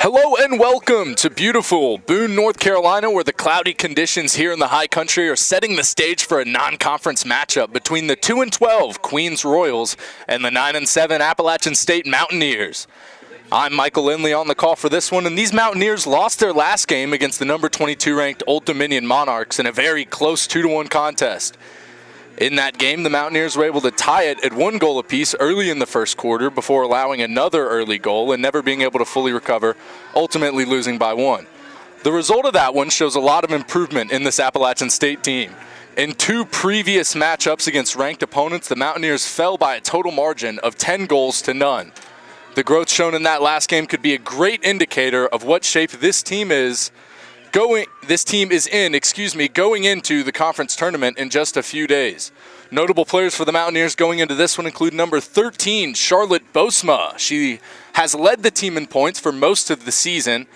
Hello and welcome to beautiful Boone, North Carolina, where the cloudy conditions here in the high country are setting the stage for a non-conference matchup between the 2-12 Queens Royals and the 9-7 Appalachian State Mountaineers. I'm Michael Lindley on the call for this one, and these Mountaineers lost their last game against the number 22 ranked Old Dominion Monarchs in a very close 2-1 contest. In that game, the Mountaineers were able to tie it at 1 goal apiece early in the first quarter before allowing another early goal and never being able to fully recover, ultimately losing by 1. The result of that one shows a lot of improvement in this Appalachian State team. In 2 previous matchups against ranked opponents, the Mountaineers fell by a total margin of 10 goals to none. The growth shown in that last game could be a great indicator of what shape this team is going into the conference tournament in just a few days. Notable players for the Mountaineers going into this one include number 13, Charlotte Bosma. She has led the team in points for most of the season,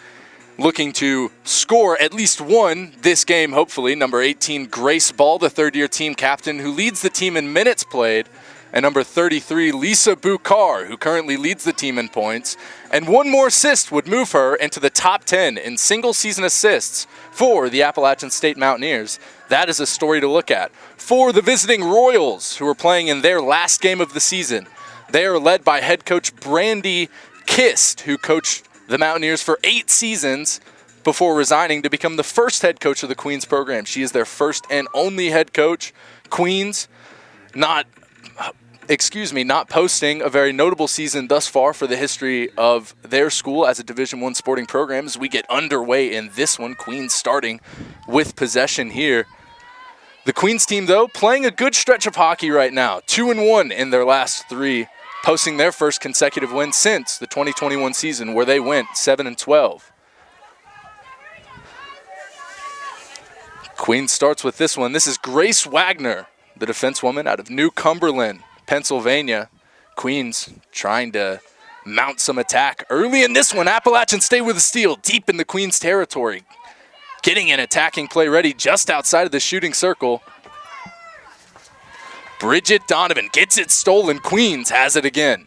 looking to score at least one this game, hopefully. Number 18, Grace Ball, the third-year team captain, who leads the team in minutes played. And number 33, Lisa Bukar, who currently leads the team in points. And one more assist would move her into the top 10 in single-season assists for the Appalachian State Mountaineers. That is a story to look at. For the visiting Royals, who are playing in their last game of the season, they are led by head coach Brandy Kist, who coached the Mountaineers for 8 seasons before resigning to become the first head coach of the Queens program. She is their first and only head coach. Queens, not posting a very notable season thus far for the history of their school as a Division I sporting program as we get underway in this one. Queens starting with possession here. The Queens team, though, playing a good stretch of hockey right now. 2-1 in their last 3, posting their first consecutive win since the 2021 season where they went 7-12. Queens starts with this one. This is Grace Wagner, the defensewoman out of New Cumberland, Pennsylvania. Queens trying to mount some attack early in this one. Appalachian State with a steal deep in the Queens territory. Getting an attacking play ready just outside of the shooting circle. Bridget Donovan gets it stolen. Queens has it again.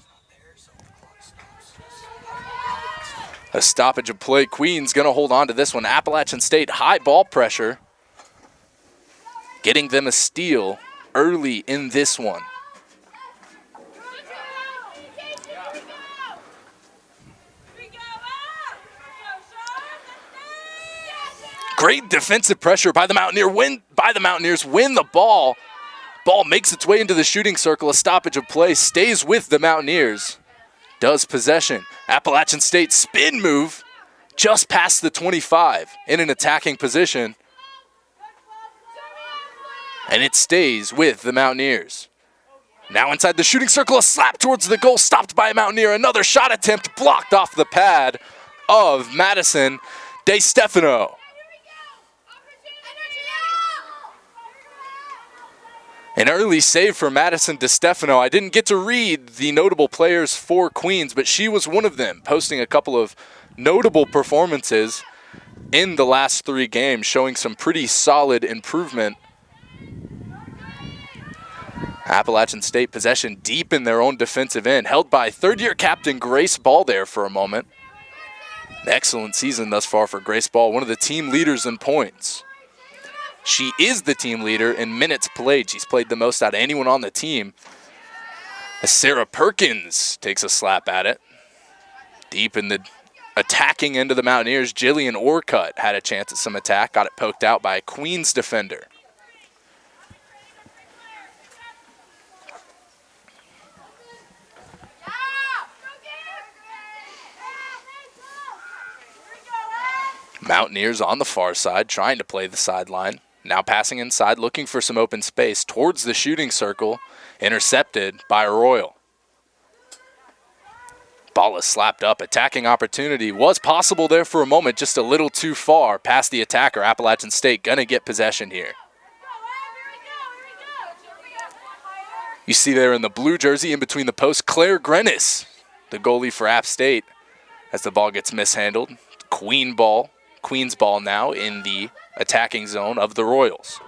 A stoppage of play. Queens going to hold on to this one. Appalachian State high ball pressure, getting them a steal early in this one. Great defensive pressure by the Mountaineers. Win the ball. Ball makes its way into the shooting circle. A stoppage of play stays with the Mountaineers. Does possession. Appalachian State spin move just past the 25 in an attacking position. And it stays with the Mountaineers. Now inside the shooting circle, a slap towards the goal, stopped by a Mountaineer. Another shot attempt blocked off the pad of Madison DeStefano. An early save for Madison DeStefano. I didn't get to read the notable players for Queens, but she was one of them, posting a couple of notable performances in the last 3 games, showing some pretty solid improvement. Appalachian State possession deep in their own defensive end, held by third-year captain Grace Ball there for a moment. An excellent season thus far for Grace Ball, one of the team leaders in points. She is the team leader in minutes played. She's played the most out of anyone on the team. As Sarah Perkins takes a slap at it. Deep in the attacking end of the Mountaineers, Jillian Orcutt had a chance at some attack. Got it poked out by a Queens defender. Mountaineers on the far side, trying to play the sideline. Now passing inside, looking for some open space towards the shooting circle. Intercepted by a Royal. Ball is slapped up. Attacking opportunity was possible there for a moment, just a little too far past the attacker. Appalachian State gonna get possession here. You see there in the blue jersey in between the posts, Claire Grenis, the goalie for App State, as the ball gets mishandled. Queens ball now in the attacking zone of the Royals.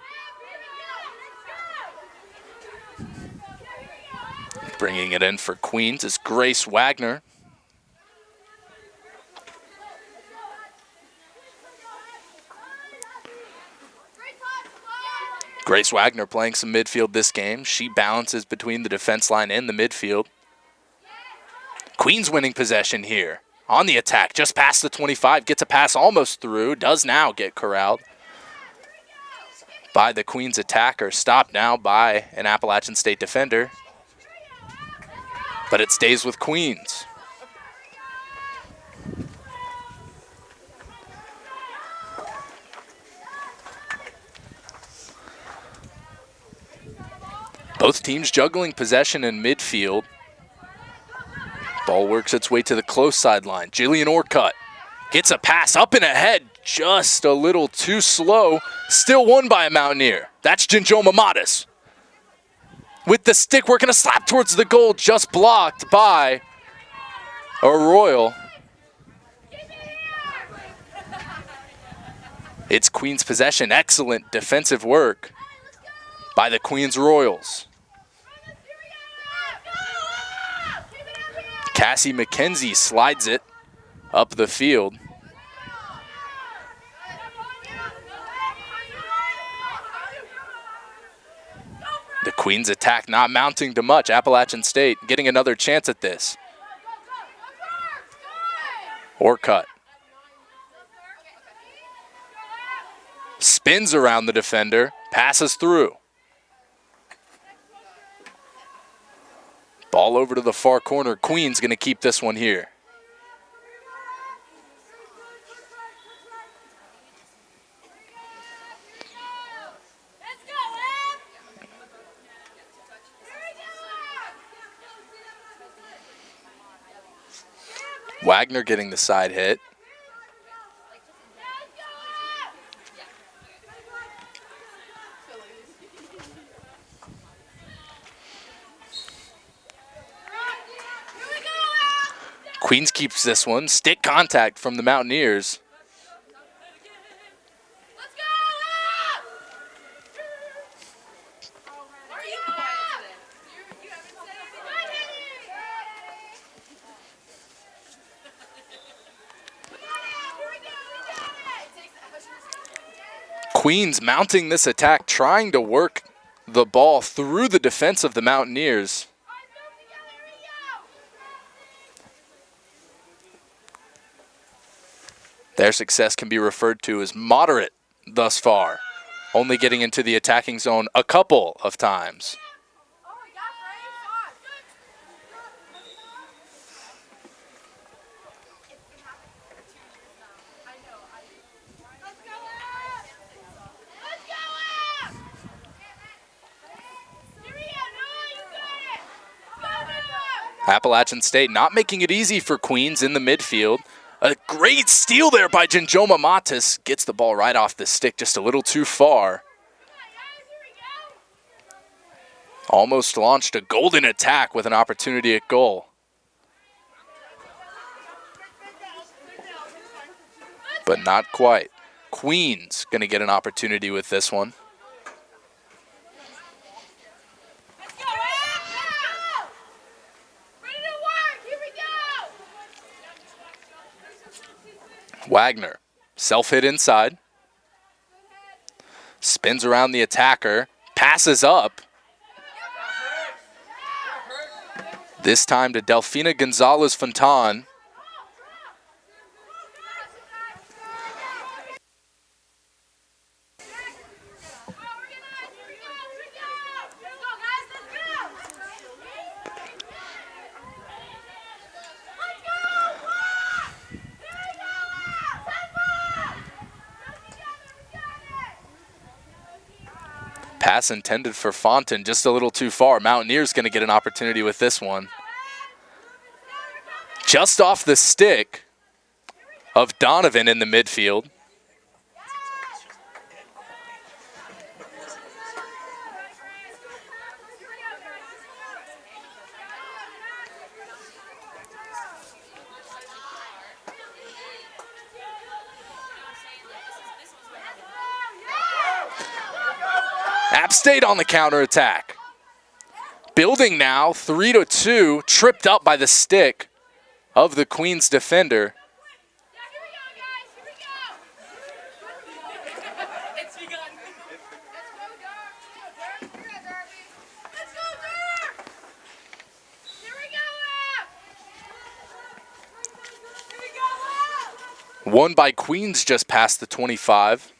Bringing it in for Queens is Grace Wagner. Grace Wagner playing some midfield this game. She balances between the defense line and the midfield. Queens winning possession here. On the attack, just past the 25, gets a pass almost through, does now get corralled by the Queens attacker, stopped now by an Appalachian State defender, but it stays with Queens. Both teams juggling possession in midfield. Ball works its way to the close sideline. Jillian Orcutt gets a pass up and ahead, just a little too slow. Still won by a Mountaineer. That's Jinjoma Mattis. With the stick working a slap towards the goal, just blocked by Arroyo. It's Queens possession. Excellent defensive work by the Queens Royals. Cassie McKenzie slides it up the field. The Queens attack not mounting to much. Appalachian State getting another chance at this. Orcutt. Spins around the defender, passes through. Ball over to the far corner. Queens going to keep this one here. Wagner getting the side hit. Queens keeps this one. Stick contact from the Mountaineers. Queens mounting this attack, trying to work the ball through the defense of the Mountaineers. Their success can be referred to as moderate thus far, only getting into the attacking zone a couple of times. Appalachian State not making it easy for Queens in the midfield. A great steal there by Jinjoma Mattis. Gets the ball right off the stick just a little too far. Almost launched a golden attack with an opportunity at goal. But not quite. Queens going to get an opportunity with this one. Wagner, self-hit inside. Spins around the attacker, passes up. This time to Delfina Gonzalez-Fontan. Pass intended for Fontan, just a little too far. Mountaineers going to get an opportunity with this one. Just off the stick of Donovan in the midfield. App State on the counterattack. Building now, 3-2, tripped up by the stick of the Queens defender. Won by Queens just past the 25.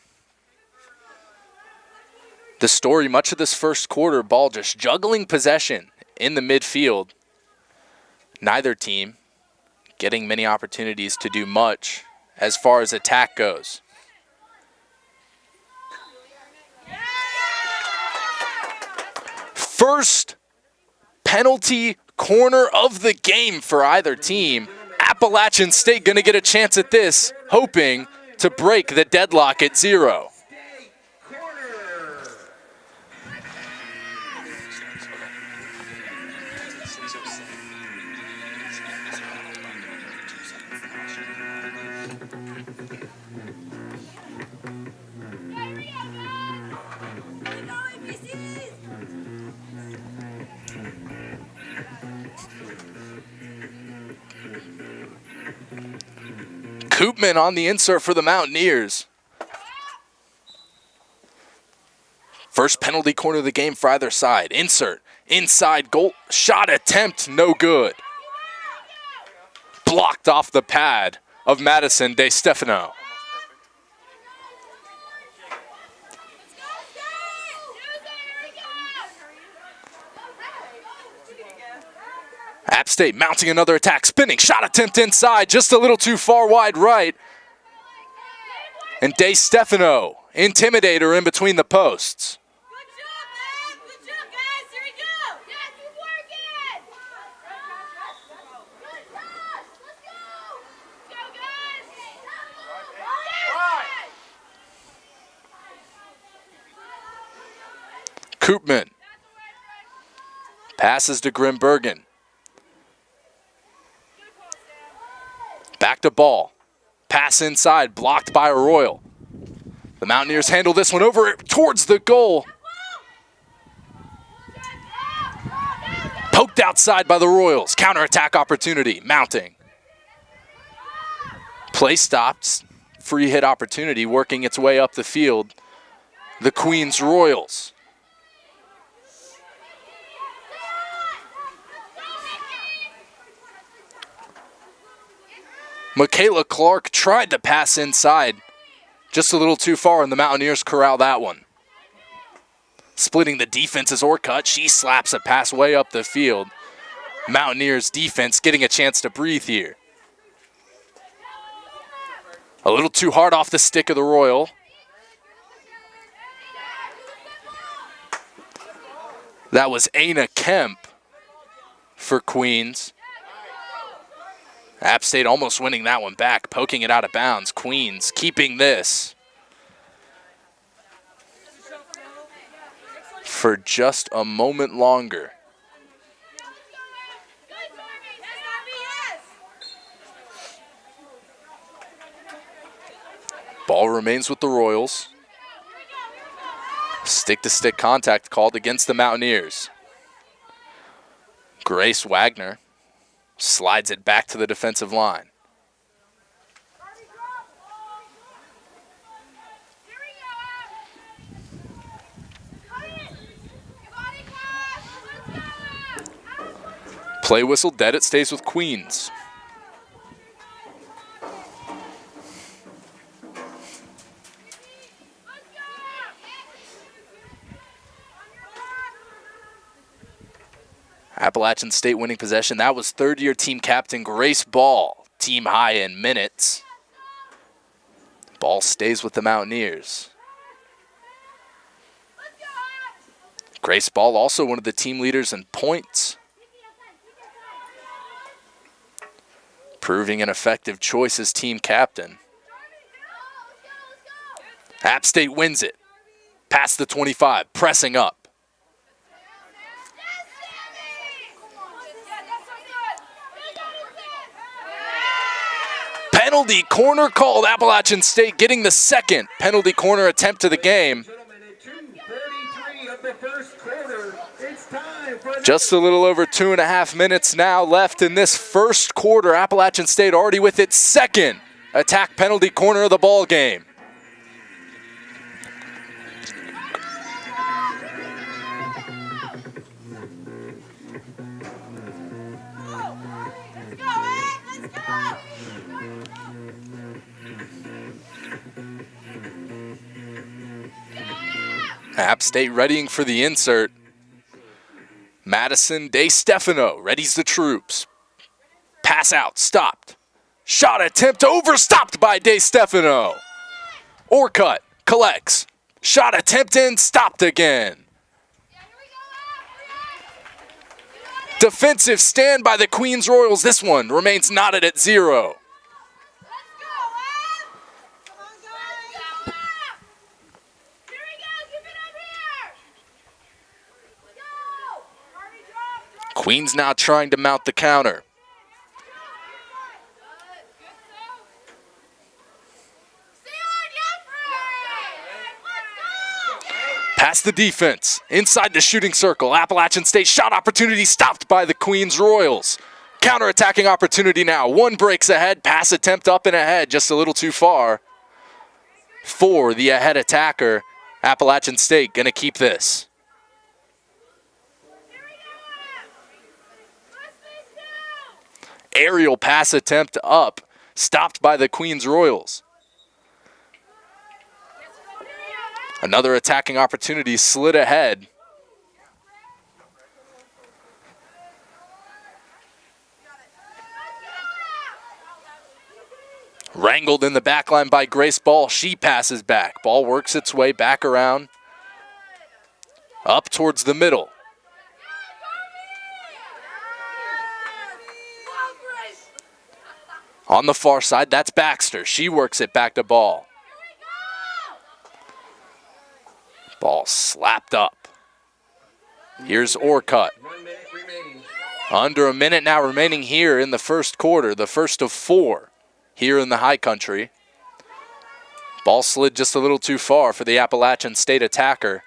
The story, much of this first quarter, Ball just juggling possession in the midfield. Neither team getting many opportunities to do much as far as attack goes. First penalty corner of the game for either team. Appalachian State going to get a chance at this, hoping to break the deadlock at 0. Koopman on the insert for the Mountaineers. First penalty corner of the game for either side. Insert, inside goal, shot attempt, no good. Blocked off the pad of Madison De Stefano. App State mounting another attack, spinning, shot attempt inside, just a little too far wide right. And De Stefano, intimidator in between the posts. Good job, man. Good job, guys. Here we go. Yeah, keep working. Good pass. Let's go. Let's go, guys. Koopman passes to Grimbergen. Back to Ball. Pass inside, blocked by Arroyo. The Mountaineers handle this one over towards the goal. Poked outside by the Royals. Counterattack opportunity, mounting. Play stops. Free hit opportunity working its way up the field. The Queens Royals. Michaela Clark tried to pass inside, just a little too far, and the Mountaineers corral that one. Splitting the defenses or cut, she slaps a pass way up the field. Mountaineers defense getting a chance to breathe here. A little too hard off the stick of the Royal. That was Aina Kemp for Queens. App State almost winning that one back, poking it out of bounds. Queens keeping this for just a moment longer. Ball remains with the Royals. Stick-to-stick contact called against the Mountaineers. Grace Wagner slides it back to the defensive line. Play whistle dead, it stays with Queens. Appalachian State winning possession. That was third-year team captain Grace Ball, team high in minutes. Ball stays with the Mountaineers. Grace Ball also one of the team leaders in points. Proving an effective choice as team captain. App State wins it. Past the 25, pressing up. Penalty corner called. Appalachian State getting the second penalty corner attempt of the game. Just a little over 2.5 minutes now left in this first quarter. Appalachian State already with its second attack penalty corner of the ball game. App State readying for the insert. Madison DeStefano readies the troops. Pass out, stopped. Shot attempt over, stopped by DeStefano. Orcutt collects. Shot attempt in, stopped again. Defensive stand by the Queens Royals. This one remains knotted at 0. Queens now trying to mount the counter. Past the defense, inside the shooting circle. Appalachian State shot opportunity stopped by the Queens Royals. Counter-attacking opportunity now. One breaks ahead, pass attempt up and ahead, just a little too far for the ahead attacker. Appalachian State gonna keep this. Aerial pass attempt up, stopped by the Queens Royals. Another attacking opportunity slid ahead. Wrangled in the back line by Grace Ball. She passes back. Ball works its way back around. Up towards the middle. On the far side, that's Baxter. She works it back to Ball. Ball slapped up. Here's Orcutt. Under a minute now remaining here in the first quarter, the first of 4 here in the high country. Ball slid just a little too far for the Appalachian State attacker.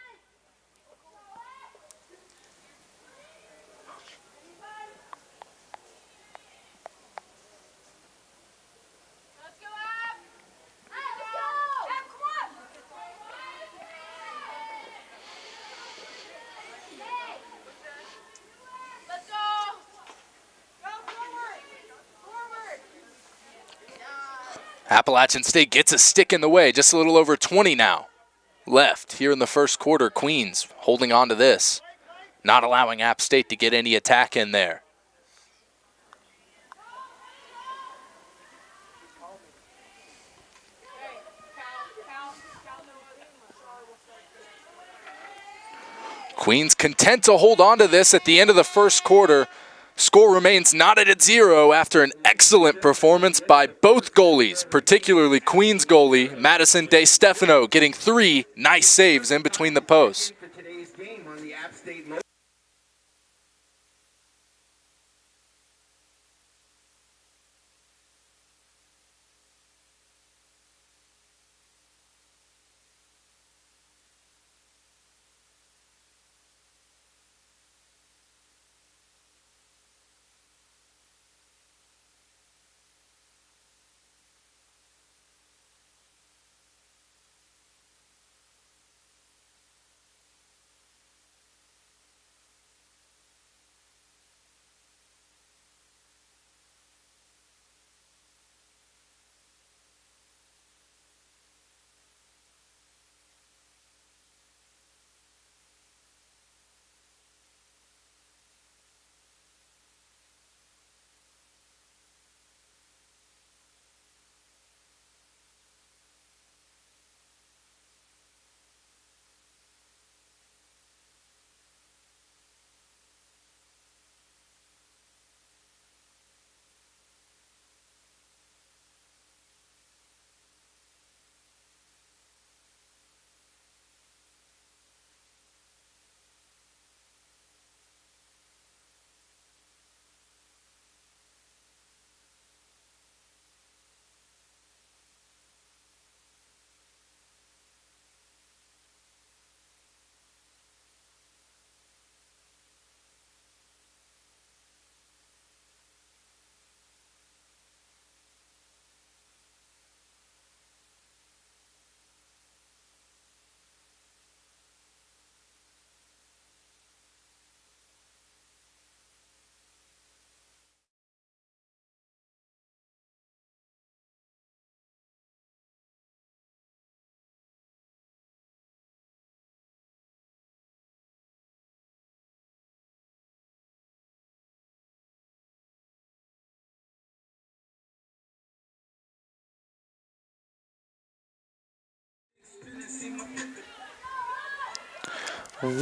Appalachian State gets a stick in the way, just a little over 20 now left here in the first quarter. Queens holding on to this, not allowing App State to get any attack in there. Queens content to hold on to this at the end of the first quarter. Score remains knotted at 0 after an excellent performance by both goalies, particularly Queens goalie Madison DeStefano getting 3 nice saves in between the posts.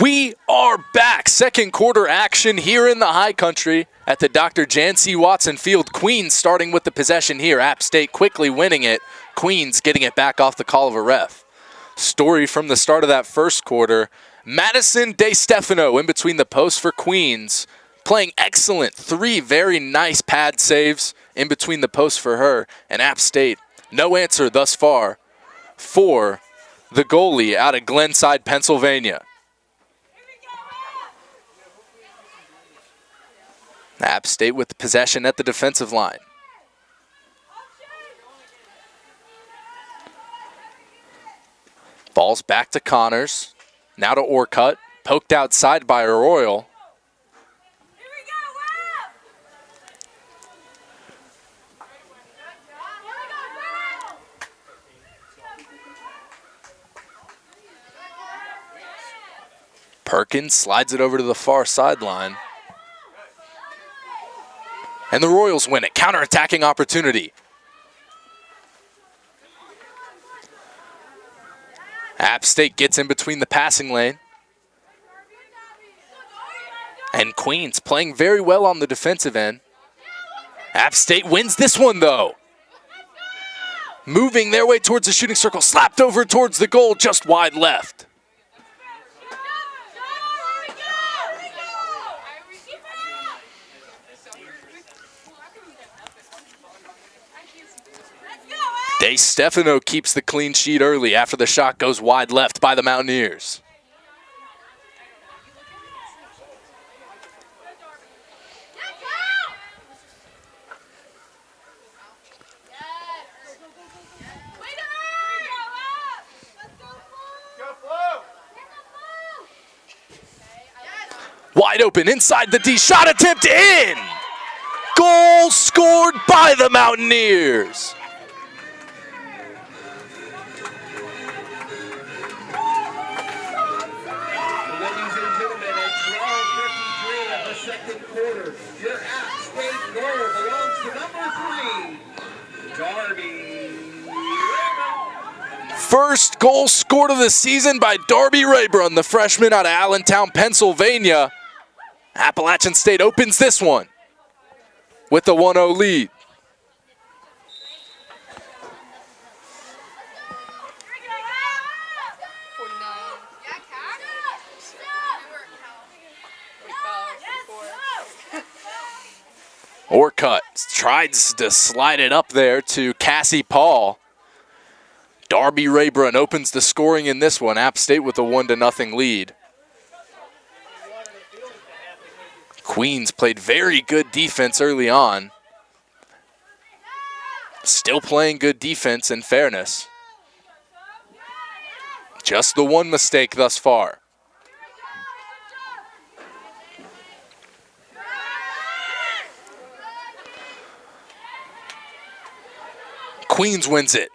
We are back. Second quarter action here in the high country at the Dr. Jan C. Watson Field. Queens starting with the possession here. App State quickly winning it. Queens getting it back off the call of a ref. Story from the start of that first quarter. Madison DeStefano in between the posts for Queens. Playing excellent. 3 very nice pad saves in between the posts for her. And App State, no answer thus far for the goalie out of Glenside, Pennsylvania. App State with the possession at the defensive line. Ball's back to Connors. Now to Orcutt. Poked outside by Arroyo. Perkins slides it over to the far sideline. And the Royals win it. Counter-attacking opportunity. App State gets in between the passing lane. And Queens playing very well on the defensive end. App State wins this one, though. Moving their way towards the shooting circle. Slapped over towards the goal, just wide left. DeStefano keeps the clean sheet early after the shot goes wide left by the Mountaineers. Wide open inside the D. Shot attempt in! Goal scored by the Mountaineers. Your App State goal belongs to number 3, Darby Rayburn. First goal scored of the season by Darby Rayburn, the freshman out of Allentown, Pennsylvania. Appalachian State opens this one with a 1-0 lead. Orcutt tries to slide it up there to Cassie Paul. Darby Rayburn opens the scoring in this one. App State with a 1-0 lead. Queens played very good defense early on. Still playing good defense in fairness. Just the one mistake thus far. Queens wins it.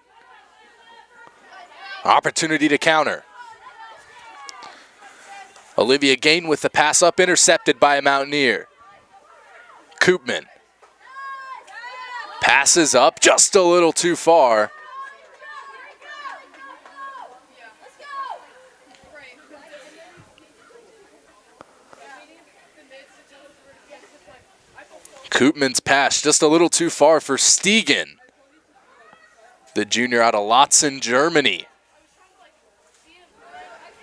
Opportunity to counter. Olivia Gain with the pass up, intercepted by a Mountaineer. Koopman. Passes up just a little too far. Koopman's pass just a little too far for Stegen, the junior out of Lotsen, Germany.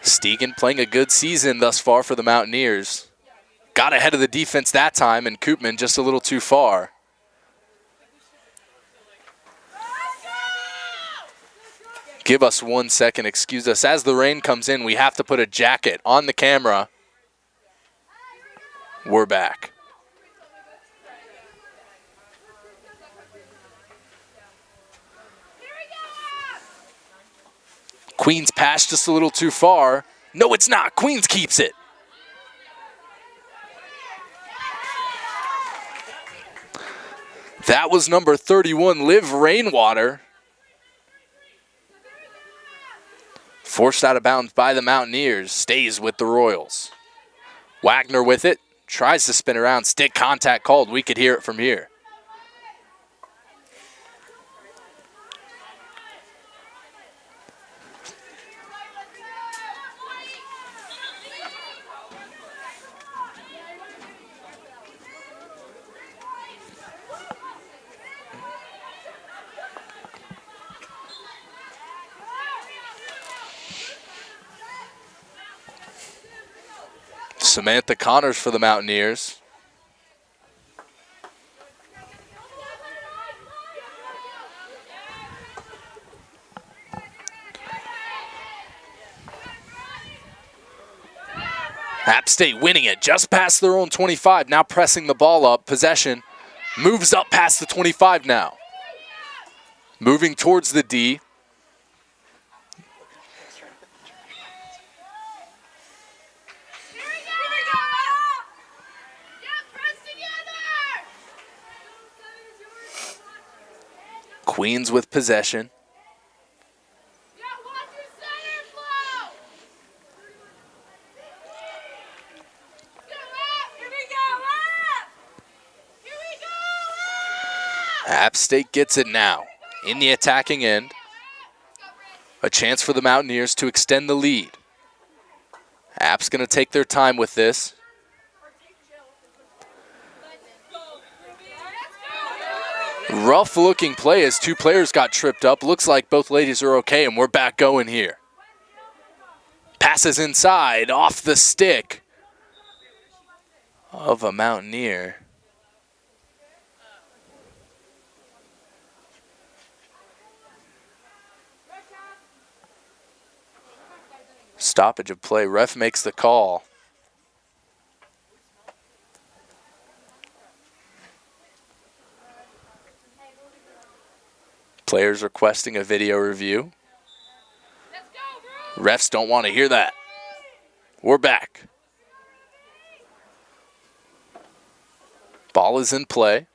Stegen playing a good season thus far for the Mountaineers. Got ahead of the defense that time, and Koopman just a little too far. Give us 1 second, excuse us. As the rain comes in, we have to put a jacket on the camera. We're back. Queens pass just a little too far. No, it's not. Queens keeps it. That was number 31, Liv Rainwater. Forced out of bounds by the Mountaineers. Stays with the Royals. Wagner with it. Tries to spin around. Stick contact called. We could hear it from here. Samantha Connors for the Mountaineers. App State winning it just past their own 25, now pressing the ball up. Possession moves up past the 25 now. Moving towards the D. Queens with possession. App State gets it now in the attacking end. A chance for the Mountaineers to extend the lead. App's going to take their time with this. Rough looking play as two players got tripped up. Looks like both ladies are okay, and we're back going here. Passes inside off the stick of a Mountaineer. Stoppage of play. Ref makes the call. Players requesting a video review. Refs don't want to hear that. We're back. Ball is in play.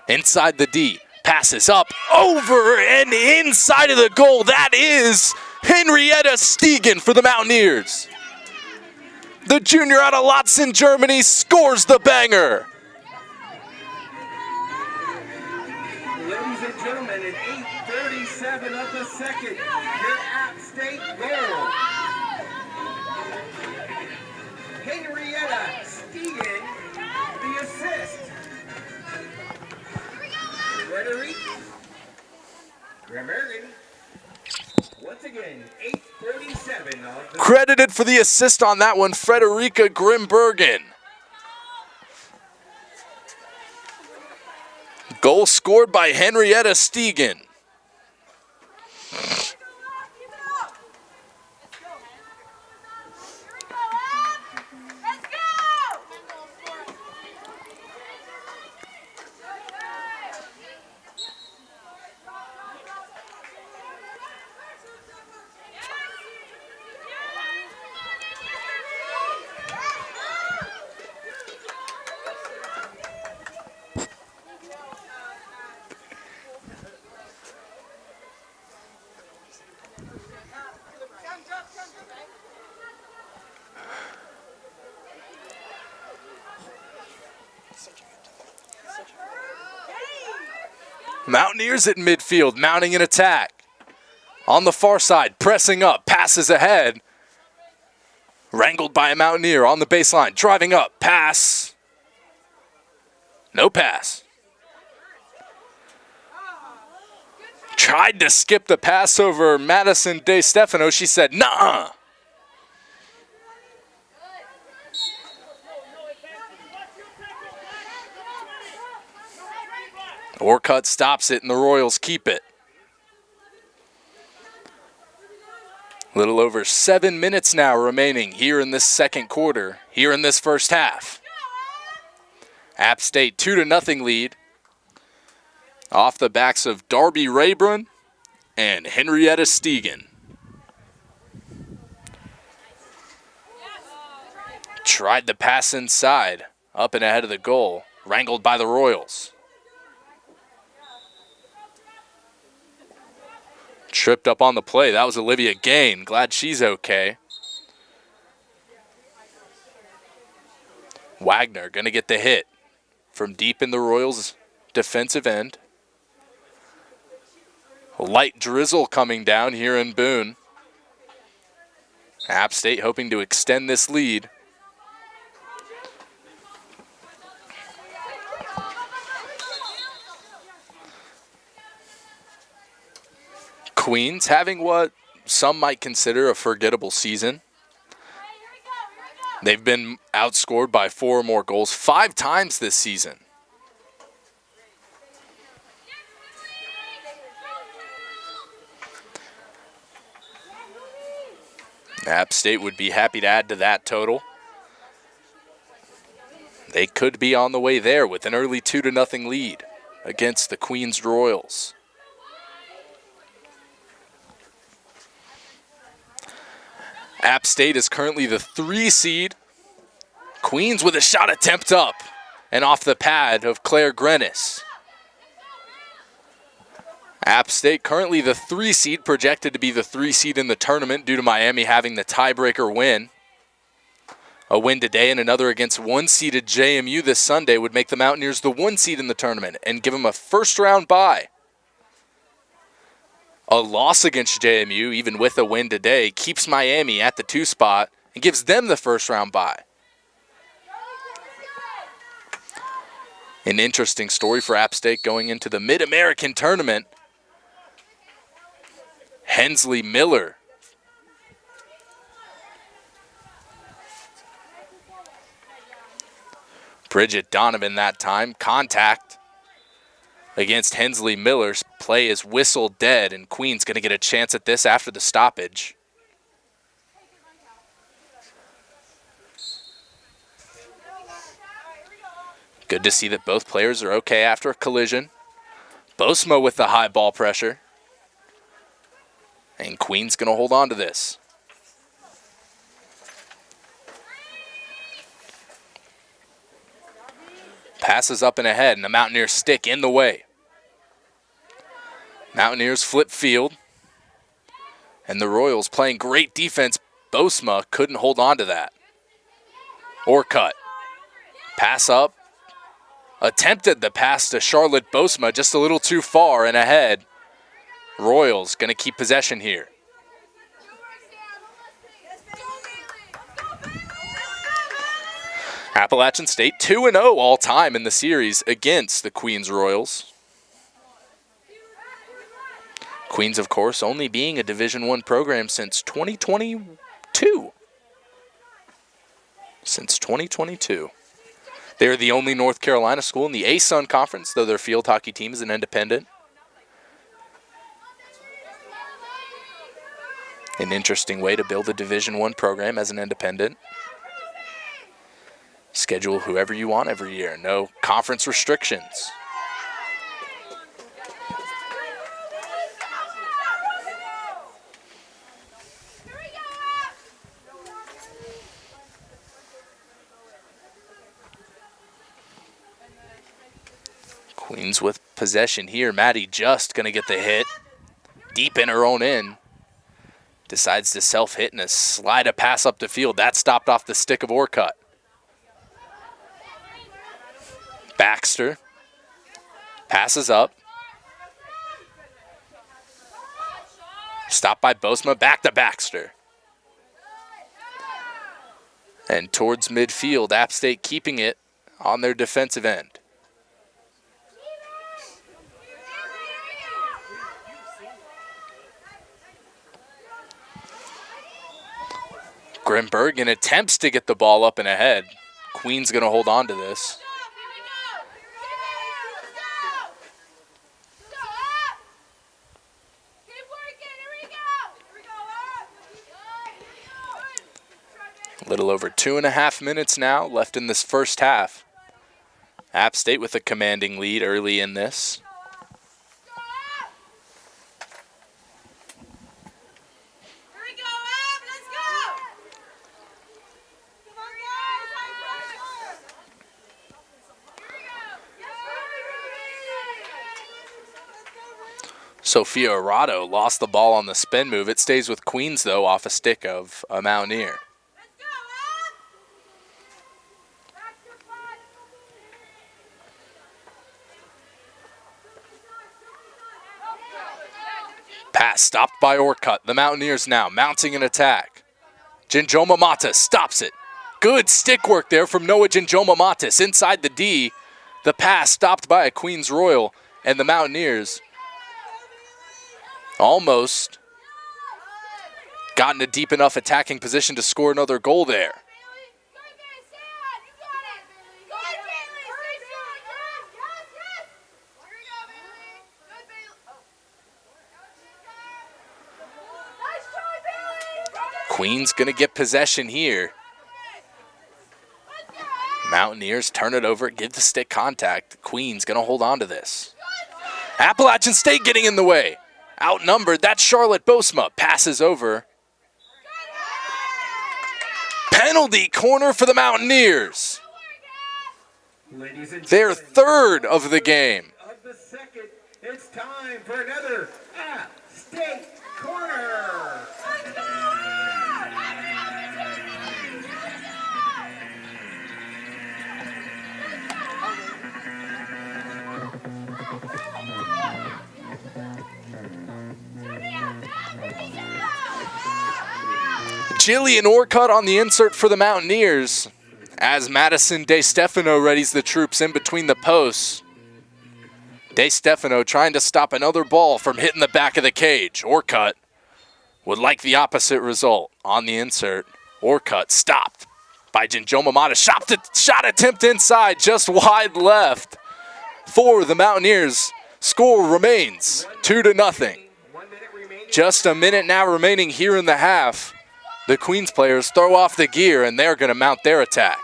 Inside the D. Passes up, over, and inside of the goal. That is Henrietta Stegen for the Mountaineers. The junior out of Lotsen, Germany, scores the banger. Ladies and gentlemen, in 8:37 of the second, your App State goal. Henrietta Stegen, the assist. Frederic Grimbergen. Once again, 8:37 of the Credited for the assist on that one, Frederica Grimbergen. Goal scored by Henrietta Stegen. Mountaineers at midfield, mounting an attack. On the far side, pressing up, passes ahead. Wrangled by a Mountaineer on the baseline, driving up, pass. No pass. Tried to skip the pass over Madison De Stefano. She said, "Nuh-uh." Orcutt stops it, and the Royals keep it. A little over 7 minutes now remaining here in this second quarter, here in this first half. App State 2-0 lead. Off the backs of Darby Rayburn and Henrietta Stegen. Tried the pass inside, up and ahead of the goal, wrangled by the Royals. Tripped up on the play. That was Olivia Gain. Glad she's okay. Wagner going to get the hit from deep in the Royals' defensive end. A light drizzle coming down here in Boone. App State hoping to extend this lead. Queens having what some might consider a forgettable season. They've been outscored by 4 or more goals 5 times this season. App State would be happy to add to that total. They could be on the way there with an early 2-0 lead against the Queens Royals. App State is currently the 3 seed. Queens with a shot attempt up and off the pad of Claire Grenis. App State currently the 3 seed, projected to be the 3 seed in the tournament due to Miami having the tiebreaker win. A win today and another against 1-seeded JMU this Sunday would make the Mountaineers the 1 seed in the tournament and give them a first-round bye. A loss against JMU, even with a win today, keeps Miami at the 2 spot and gives them the first-round bye. An interesting story for App State going into the Mid-American Tournament. Hensley Miller Bridget Donovan that time. Contact against Hensley Miller's play is whistled dead, and Queens going to get a chance at this after the stoppage. Good to see that both players are okay after a collision. Bosma with the high ball pressure. And Queens going to hold on to this. Passes up and ahead, and the Mountaineers stick in the way. Mountaineers flip field. And the Royals playing great defense. Bosma couldn't hold on to that. Orcutt. Pass up. Attempted the pass to Charlotte Bosma, just a little too far and ahead. Royals going to keep possession here. Appalachian State 2-0 all time in the series against the Queens Royals. Queens, of course, only being a Division I program since 2022. Since 2022. They are the only North Carolina school in the ASUN Conference, though their field hockey team is an independent. An interesting way to build a Division I program as an independent. Schedule whoever you want every year. No conference restrictions. Queens with possession here. Maddie Just going to get the hit. Deep in her own end. Decides to self-hit and slide a pass up the field. That stopped off the stick of Orcutt. Baxter passes up. Stopped by Bosma, back to Baxter. And towards midfield, App State keeping it on their defensive end. Grimbergen attempts to get the ball up and ahead. Queen's going to hold on to this. A little over 2.5 minutes now left in this first half. App State with a commanding lead early in this. Sophia Arado lost the ball on the spin move. It stays with Queens, though, off a stick of a Mountaineer. Pass stopped by Orcutt. The Mountaineers now mounting an attack. Jinjoma Matas stops it. Good stick work there from Noah Jinjoma Matas inside the D. The pass stopped by a Queens Royal, and the Mountaineers almost got in a deep enough attacking position to score another goal there. Queens going to get possession here. Mountaineers turn it over, give the stick contact. Queens going to hold on to this. Appalachian State getting in the way. Outnumbered, that's Charlotte Bosma. Passes over. Penalty corner for the Mountaineers. Ladies and Their gentlemen, third of the game. of the second, it's time for another App State Corner. Jillian Orcutt on the insert for the Mountaineers as Madison DeStefano readies the troops in between the posts. DeStefano trying to stop another ball from hitting the back of the cage. Orcutt would like the opposite result on the insert. Orcutt stopped by Jinjoma Mata. Shot attempt inside, just wide left for the Mountaineers. Score remains 2-0. 1 minute remaining. Just a minute now remaining here in the half. The Queens players throw off the gear and they're going to mount their attack.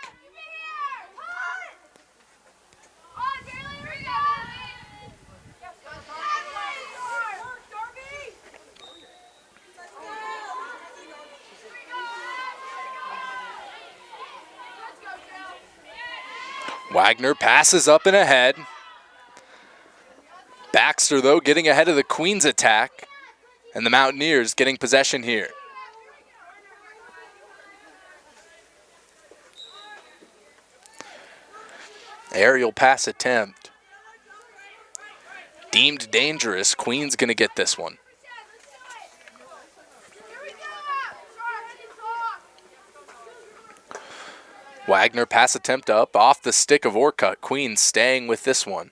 Wagner passes up and ahead. Baxter, though, getting ahead of the Queens attack. And the Mountaineers getting possession here. Aerial pass attempt. Deemed dangerous. Queens going to get this one. Wagner pass attempt up off the stick of Orcutt. Queens staying with this one.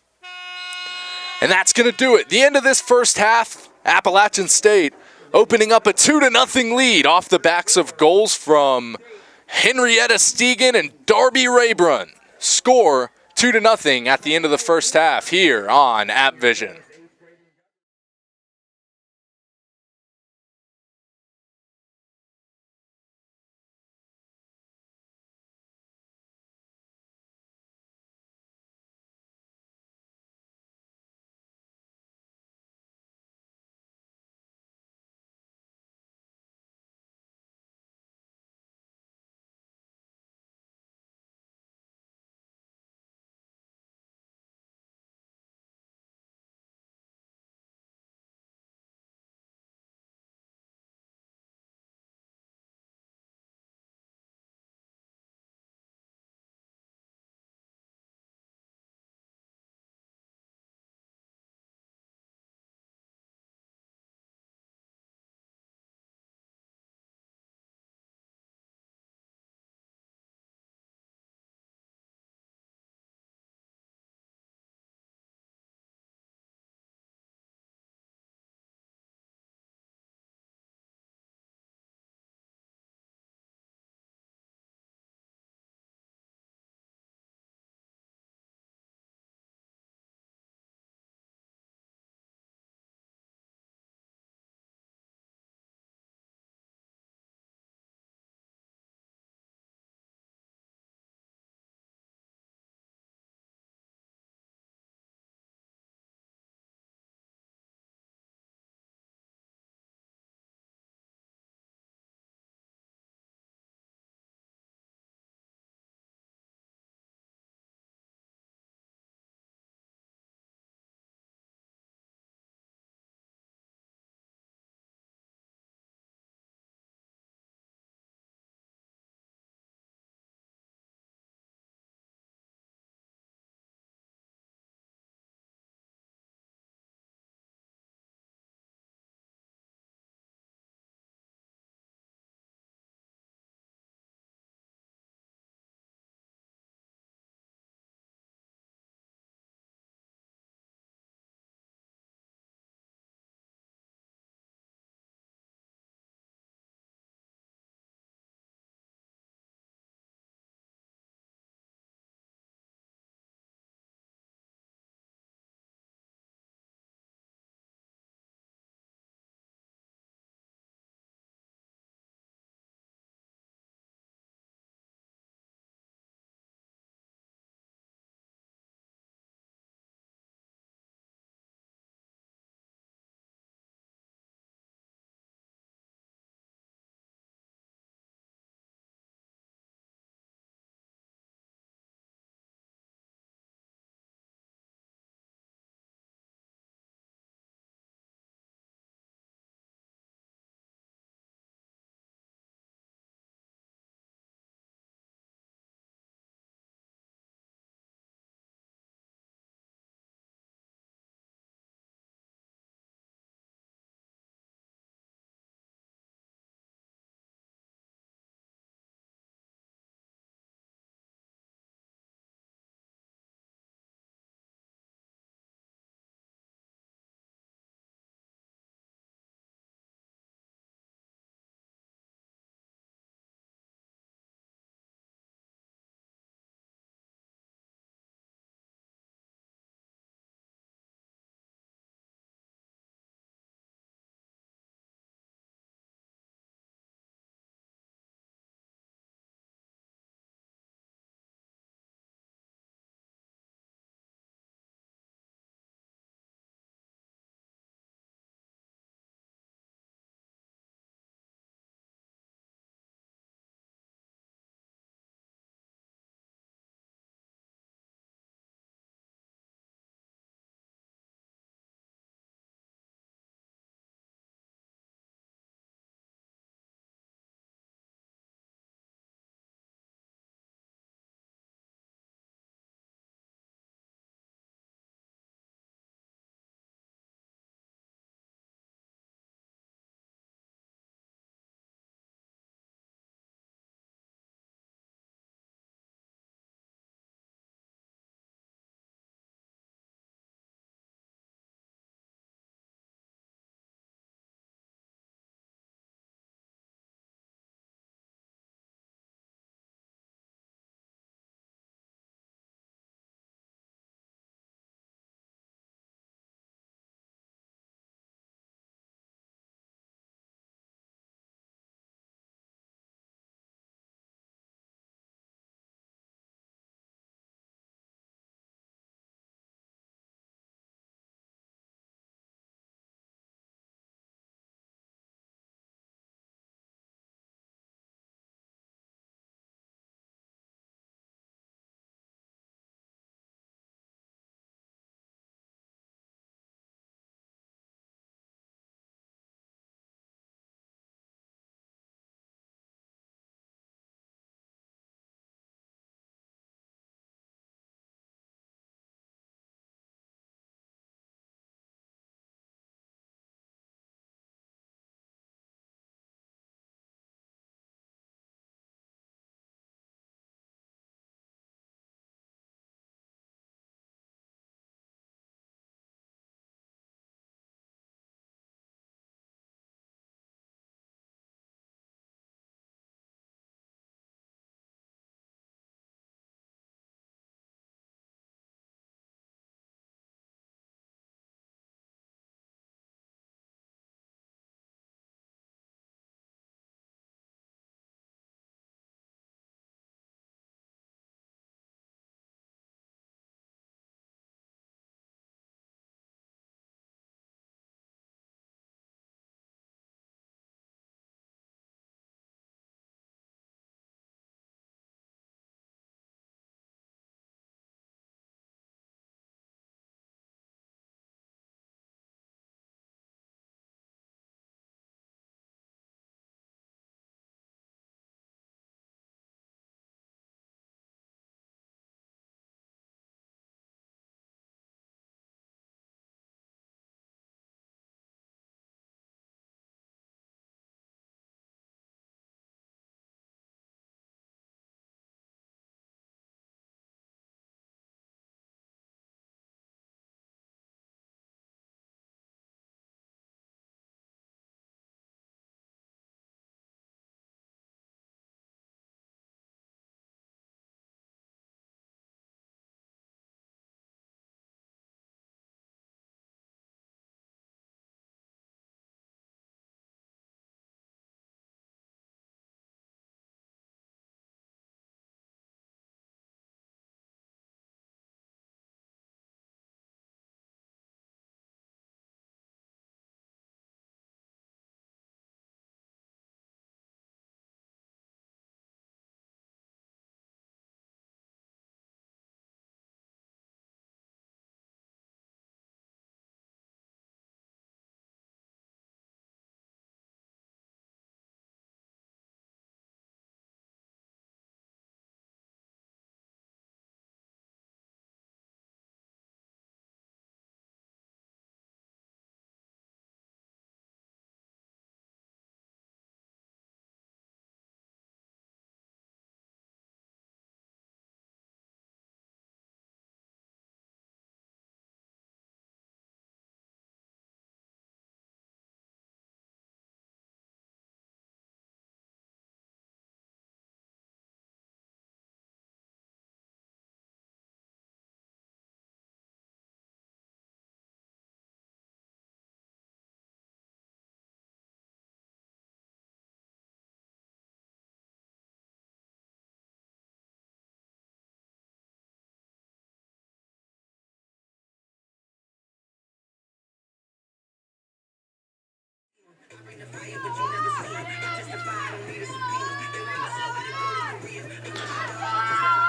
And that's going to do it. The end of this first half. Appalachian State opening up a 2-0 lead off the backs of goals from Henrietta Stegan and Darby Rayburn. Score 2-0 at the end of the first half here on App Vision.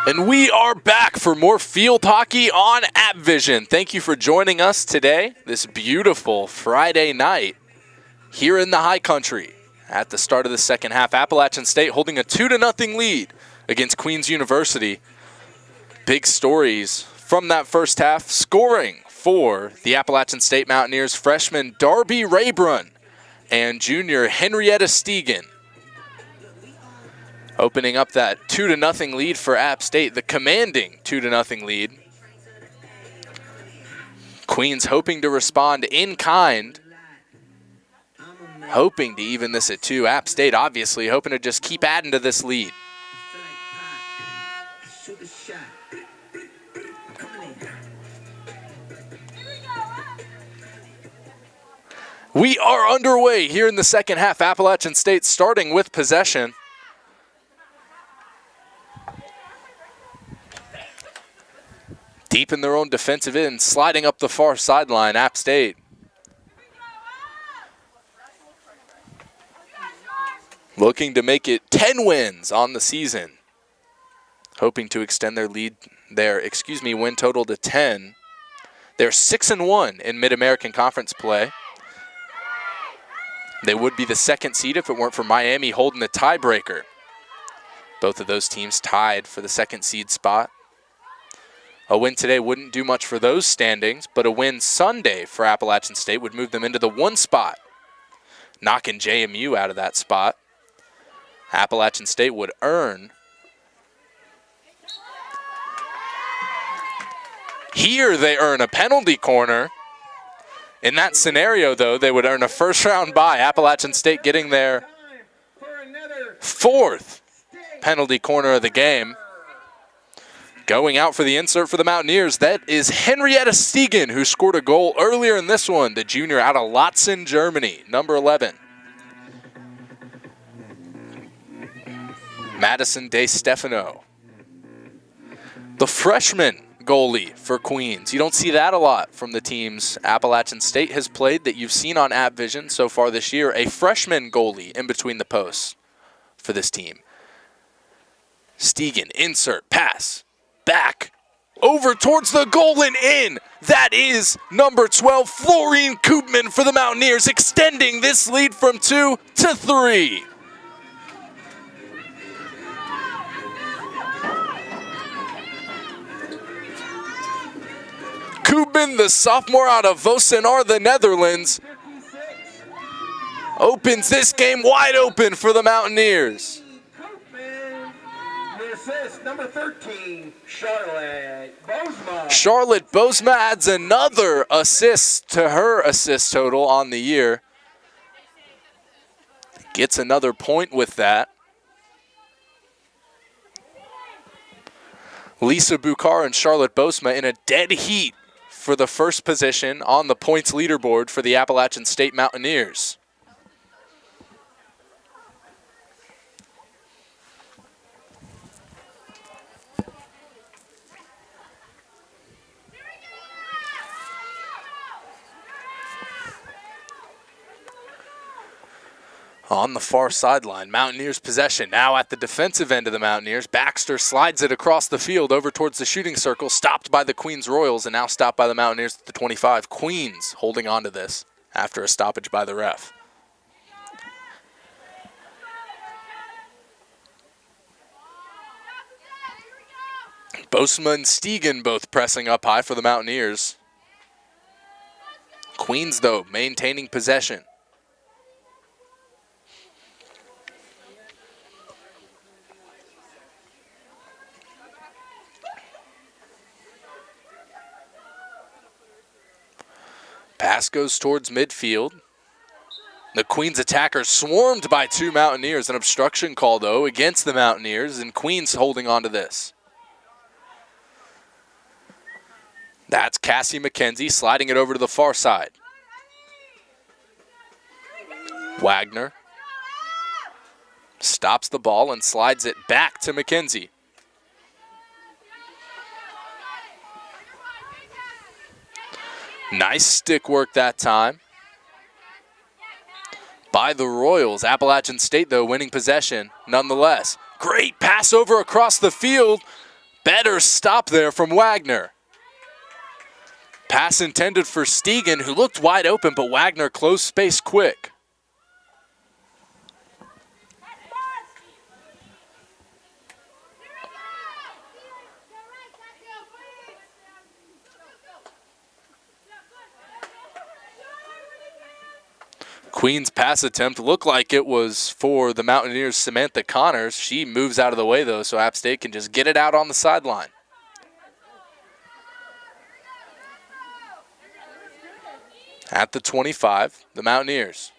And we are back for more field hockey on AppVision. Thank you for joining us today, this beautiful Friday night here in the High Country. At the start of the second half, Appalachian State holding a 2-0 lead against Queens University. Big stories from that first half. Scoring for the Appalachian State Mountaineers, freshman Darby Raybrun and junior Henrietta Stegan. Opening up that 2-0 lead for App State, the commanding 2-0 lead. Queens hoping to respond in kind, hoping to even this at 2. App State obviously hoping to just keep adding to this lead. We are underway here in the second half. Appalachian State starting with possession. Deep in their own defensive end, sliding up the far sideline, App State. Looking to make it 10 wins on the season. Hoping to extend their lead, win total to 10. They're 6-1 in Mid-American Conference play. They would be the second seed if it weren't for Miami holding the tiebreaker. Both of those teams tied for the second seed spot. A win today wouldn't do much for those standings, but a win Sunday for Appalachian State would move them into the 1 spot, knocking JMU out of that spot. Appalachian State would earn. Here they earn a penalty corner. In that scenario, though, they would earn a first-round bye. Appalachian State getting their 4th penalty corner of the game. Going out for the insert for the Mountaineers, that is Henrietta Stegan, who scored a goal earlier in this one, the junior out of Lotsen, Germany, number 11. Madison De Stefano, the freshman goalie for Queens. You don't see that a lot from the teams Appalachian State has played that you've seen on AppVision so far this year. A freshman goalie in between the posts for this team. Stegan, insert, pass. Back, over towards the goal and in. That is number 12, Florine Koopman for the Mountaineers, extending this lead from 2 to 3. Koopman, the sophomore out of Vosenar, the Netherlands, opens this game wide open for the Mountaineers. Number 13, Charlotte Bozma. Charlotte Bozma adds another assist to her assist total on the year. Gets another point with that. Lisa Bucar and Charlotte Bozma in a dead heat for the first position on the points leaderboard for the Appalachian State Mountaineers. On the far sideline, Mountaineers possession. Now at the defensive end of the Mountaineers, Baxter slides it across the field over towards the shooting circle, stopped by the Queens Royals, and now stopped by the Mountaineers at the 25. Queens holding on to this after a stoppage by the ref. Bosma and Stegan both pressing up high for the Mountaineers. Queens, though, maintaining possession. Pass goes towards midfield. The Queens attackers swarmed by 2 Mountaineers. An obstruction call, though, against the Mountaineers, and Queens holding on to this. That's Cassie McKenzie sliding it over to the far side. Wagner stops the ball and slides it back to McKenzie. Nice stick work that time by the Royals. Appalachian State, though, winning possession nonetheless. Great pass over across the field. Better stop there from Wagner. Pass intended for Stegan, who looked wide open, but Wagner closed space quick. Queen's pass attempt looked like it was for the Mountaineers' Samantha Connors. She moves out of the way, though, so App State can just get it out on the sideline. At the 25, the Mountaineers.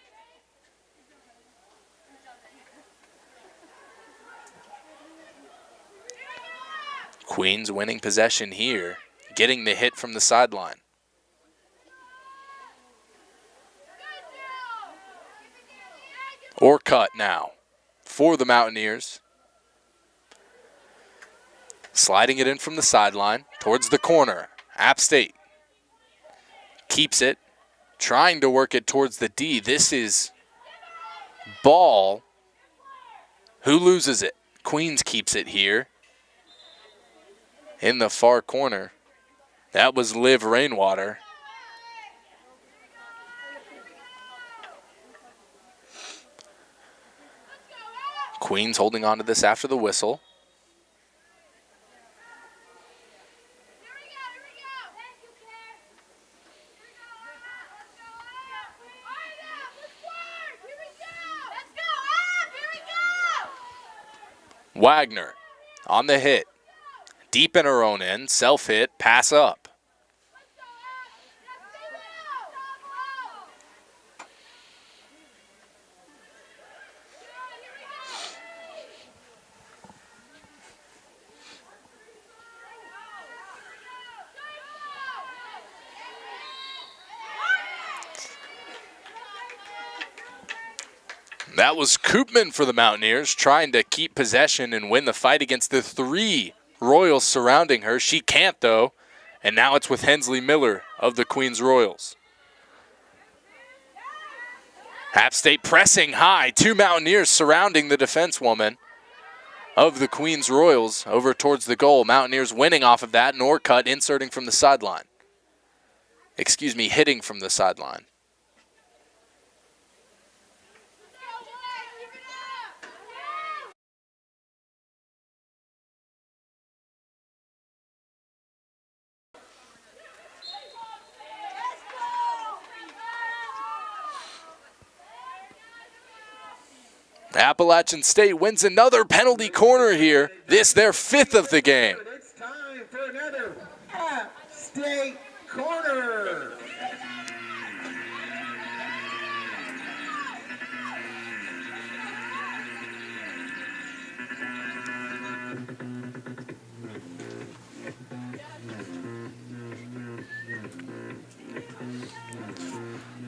Queens winning possession here, getting the hit from the sideline. Orcutt now for the Mountaineers. Sliding it in from the sideline towards the corner. App State keeps it, trying to work it towards the D. This is Ball. Who loses it? Queens keeps it here in the far corner. That was Liv Rainwater. Queens holding on to this after the whistle. Wagner on the hit. Deep in her own end, self-hit, pass up. That was Koopman for the Mountaineers, trying to keep possession and win the fight against the three Royals surrounding her. She can't, though, and now it's with Hensley Miller of the Queens Royals. App State pressing high. Two Mountaineers surrounding the defensewoman of the Queens Royals over towards the goal. Mountaineers winning off of that, and Orcutt inserting from the sideline. Hitting from the sideline. Appalachian State wins another penalty corner here. This their fifth of the game. It's time for another App State corner.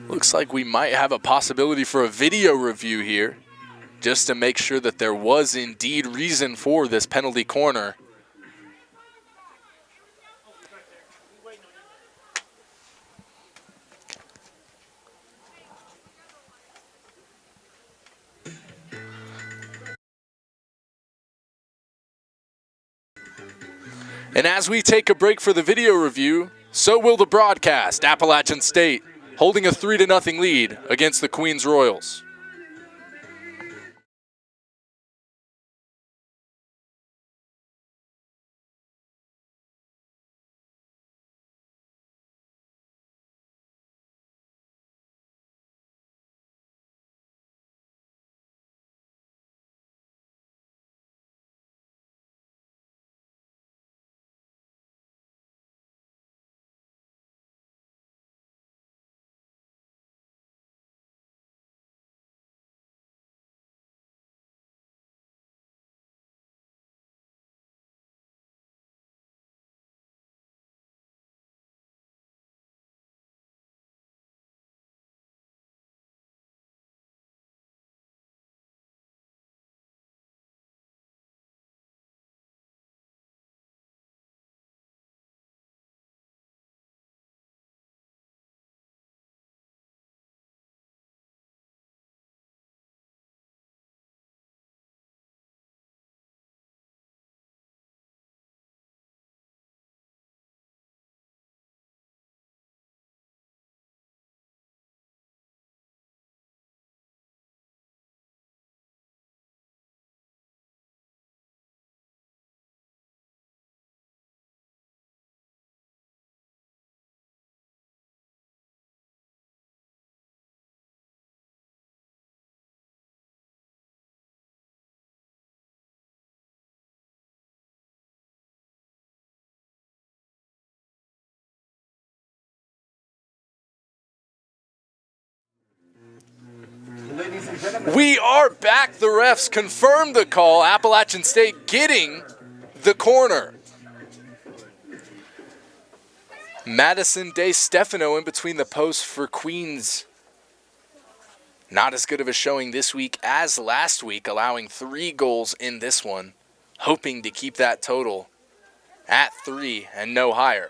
Looks like we might have a possibility for a video review here, just to make sure that there was indeed reason for this penalty corner. And as we take a break for the video review, so will the broadcast. Appalachian State holding a 3-0 lead against the Queens Royals. We are back. The refs confirmed the call. Appalachian State getting the corner. Madison DeStefano in between the posts for Queens. Not as good of a showing this week as last week, allowing 3 goals in this one, hoping to keep that total at 3 and no higher.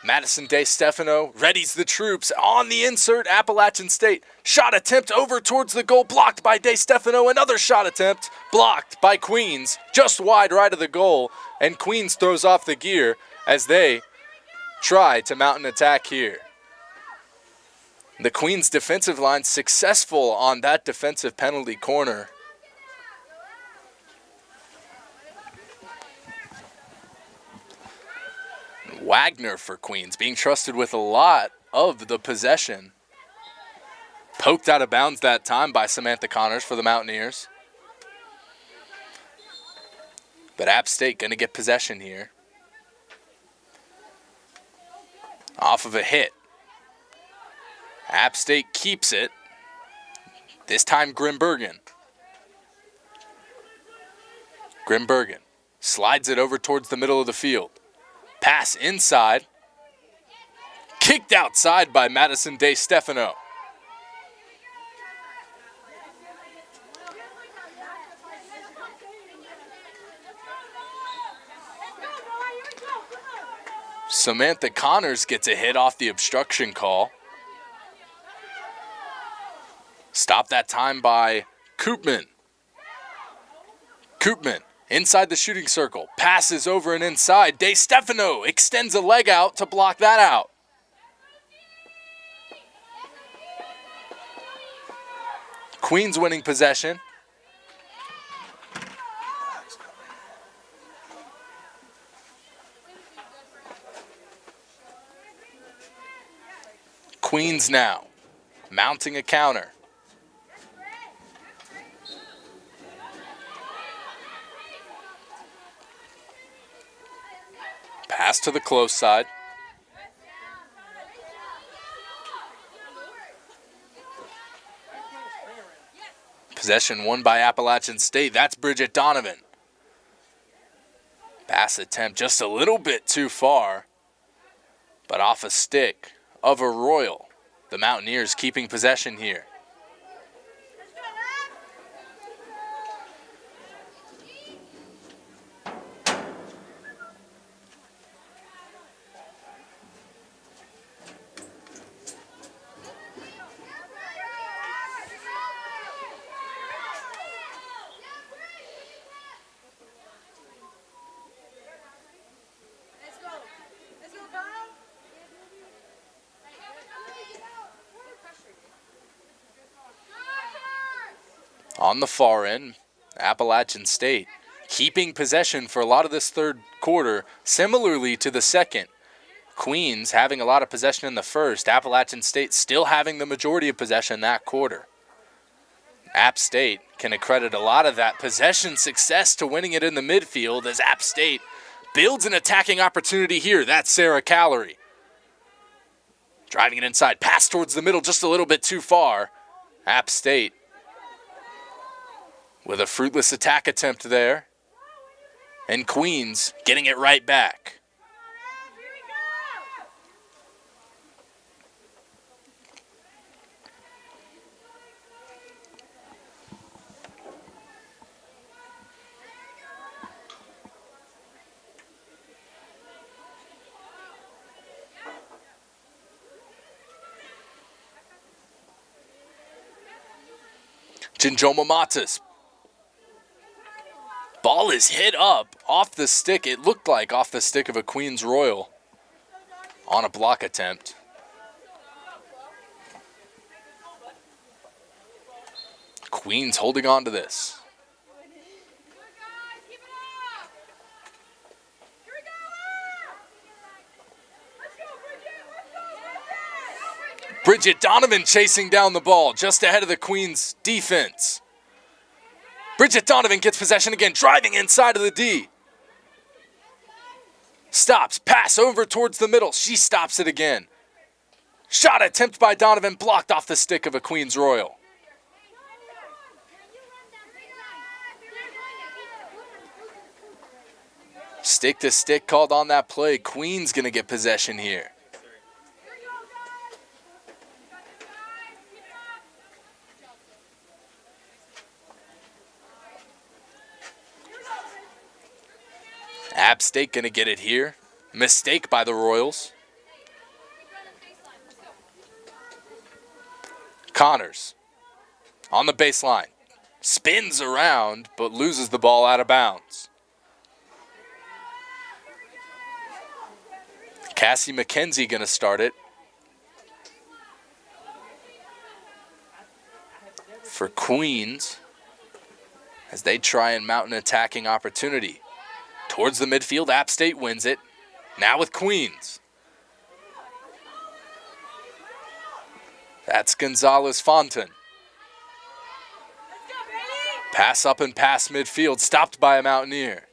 Madison DeStefano readies the troops on the insert. Appalachian State shot attempt over towards the goal, blocked by DeStefano. Another shot attempt blocked by Queens, just wide right of the goal, and Queens throws off the gear as they try to mount an attack here. The Queens defensive line successful on that defensive penalty corner. Wagner for Queens, being trusted with a lot of the possession. Poked out of bounds that time by Samantha Connors for the Mountaineers. But App State going to get possession here. Off of a hit. App State keeps it. This time Grimbergen. Grimbergen slides it over towards the middle of the field. Pass inside. Kicked outside by Madison DeStefano. Samantha Connors gets a hit off the obstruction call. Stopped that time by Koopman. Koopman inside the shooting circle. Passes over and inside. DeStefano extends a leg out to block that out. Queens winning possession. Queens now mounting a counter. Pass to the close side. Possession won by Appalachian State. That's Bridget Donovan. Pass attempt just a little bit too far, but off a stick of Arroyo. The Mountaineers keeping possession here. On the far end, Appalachian State keeping possession for a lot of this third quarter, similarly to the second. Queens having a lot of possession in the first. Appalachian State still having the majority of possession that quarter. App State can accredit a lot of that possession success to winning it in the midfield as App State builds an attacking opportunity here. That's Sarah Callery. Driving it inside, pass towards the middle just a little bit too far. App State with a fruitless attack attempt there. And Queens getting it right back. Jinjoma Matas. Ball is hit up off the stick. It looked like off the stick of a Queens Royal on a block attempt. Queens holding on to this. Bridget Donovan chasing down the ball just ahead of the Queens defense. Bridget Donovan gets possession again, driving inside of the D. Stops, pass over towards the middle. She stops it again. Shot attempt by Donovan, blocked off the stick of a Queens Royal. Stick to stick called on that play. Queen's going to get possession here. App State going to get it here. Mistake by the Royals. Connors on the baseline. Spins around, but loses the ball out of bounds. Cassie McKenzie going to start it. For Queens, as they try and mount an attacking opportunity. Towards the midfield, App State wins it. Now with Queens. That's Gonzalez Fontaine. Pass up and past midfield, stopped by a Mountaineer.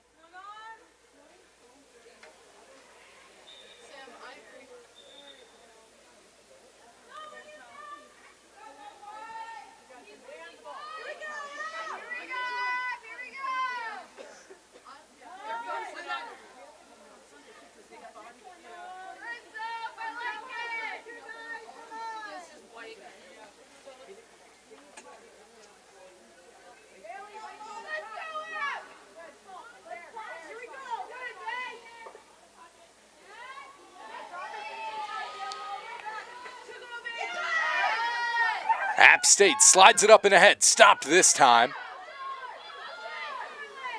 App State slides it up and ahead. Stopped this time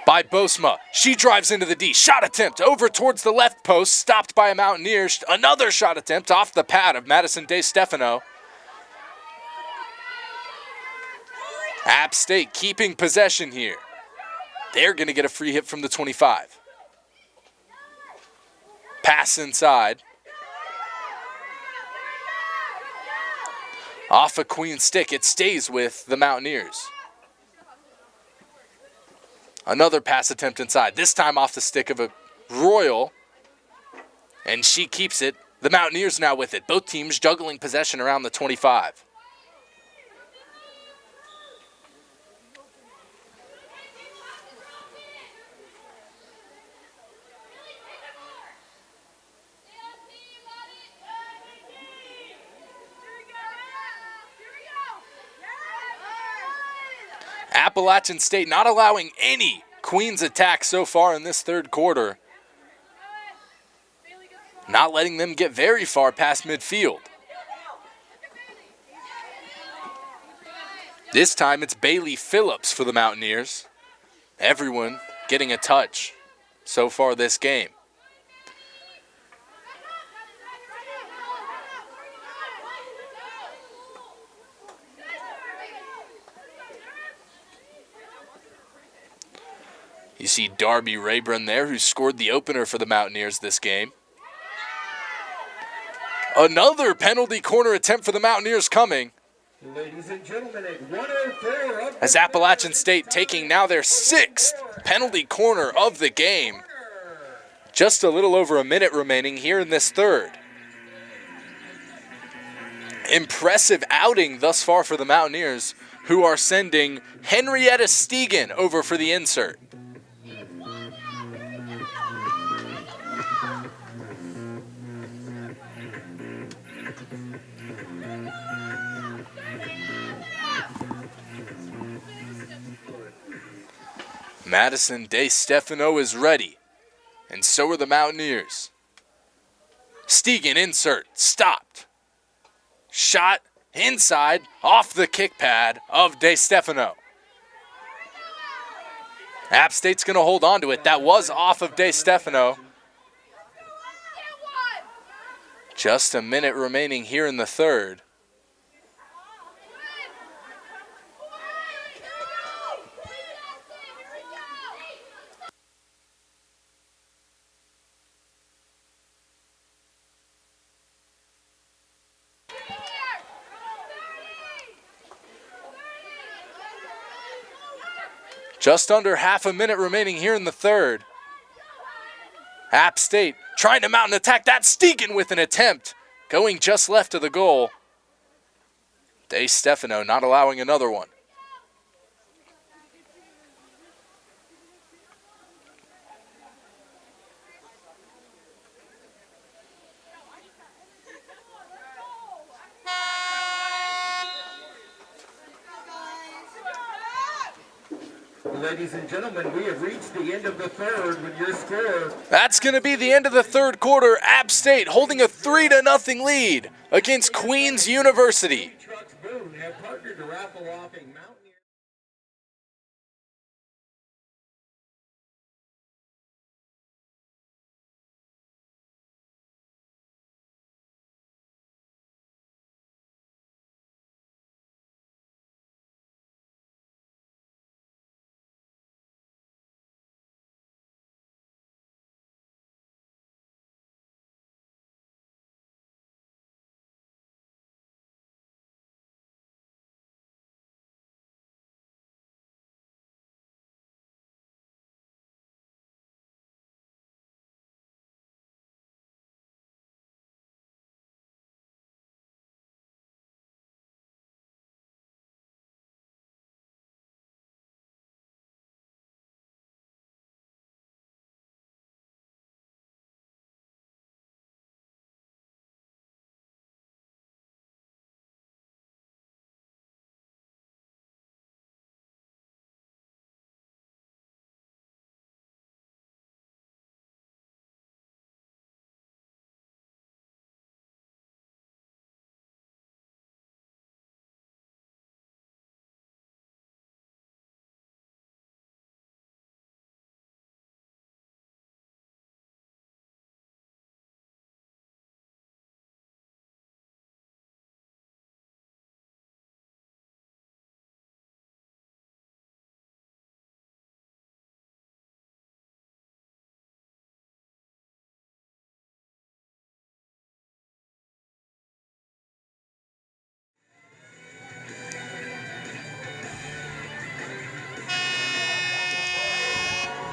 by Bosma. She drives into the D. Shot attempt over towards the left post. Stopped by a Mountaineer. Another shot attempt off the pad of Madison DeStefano. App State keeping possession here. They're going to get a free hit from the 25. Pass inside. Off a Queen stick, it stays with the Mountaineers. Another pass attempt inside, this time off the stick of a Royal. And she keeps it. The Mountaineers now with it. Both teams juggling possession around the 25. Appalachian State not allowing any Queens attack so far in this third quarter. Not letting them get very far past midfield. This time it's Bailey Phillips for the Mountaineers. Everyone getting a touch so far this game. You see Darby Rayburn there, who scored the opener for the Mountaineers this game. Another penalty corner attempt for the Mountaineers coming. Ladies and gentlemen, at 104 as Appalachian State taking now their 6th penalty corner of the game. Just a little over a minute remaining here in this third. Impressive outing thus far for the Mountaineers, who are sending Henrietta Stegan over for the insert. Madison DeStefano is ready, and so are the Mountaineers. Stegan insert, stopped. Shot inside, off the kick pad of DeStefano. App State's going to hold on to it. That was off of DeStefano. Just a minute remaining here in the third. Just under half a minute remaining here in the third. App State trying to mount an attack. That's Stegan with an attempt. Going just left of the goal. DeStefano not allowing another one. ladies and gentlemen, we have reached the end of the third with your score. That's going to be the end of the third quarter. App State holding a 3-0 lead against Queens University. Trucks Boone have partnered to raffle off a Mountaineer.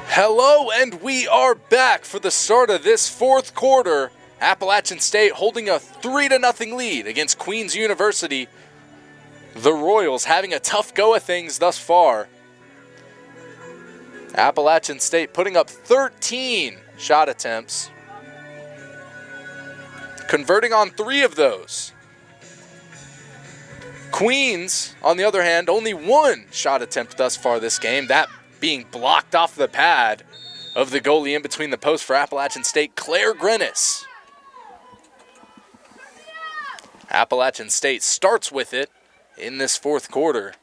Hello, and we are back for the start of this fourth quarter. Appalachian State holding a 3-0 lead against Queens University. The Royals having a tough go of things thus far. Appalachian State putting up 13 shot attempts, converting on 3 of those. Queens, on the other hand, only 1 shot attempt thus far this game, that being blocked off the pad of the goalie in between the posts for Appalachian State, Claire Grennis. Appalachian State starts with it in this fourth quarter.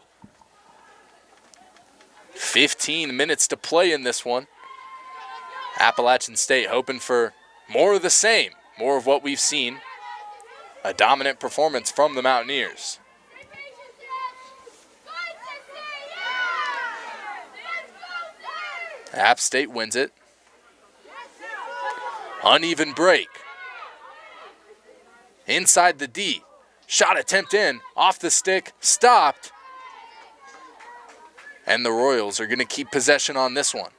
15 minutes to play in this one. Appalachian State hoping for more of the same, more of what we've seen. A dominant performance from the Mountaineers. App State wins it. Uneven break. Inside the D. Shot attempt in. Off the stick. Stopped. And the Royals are going to keep possession on this one.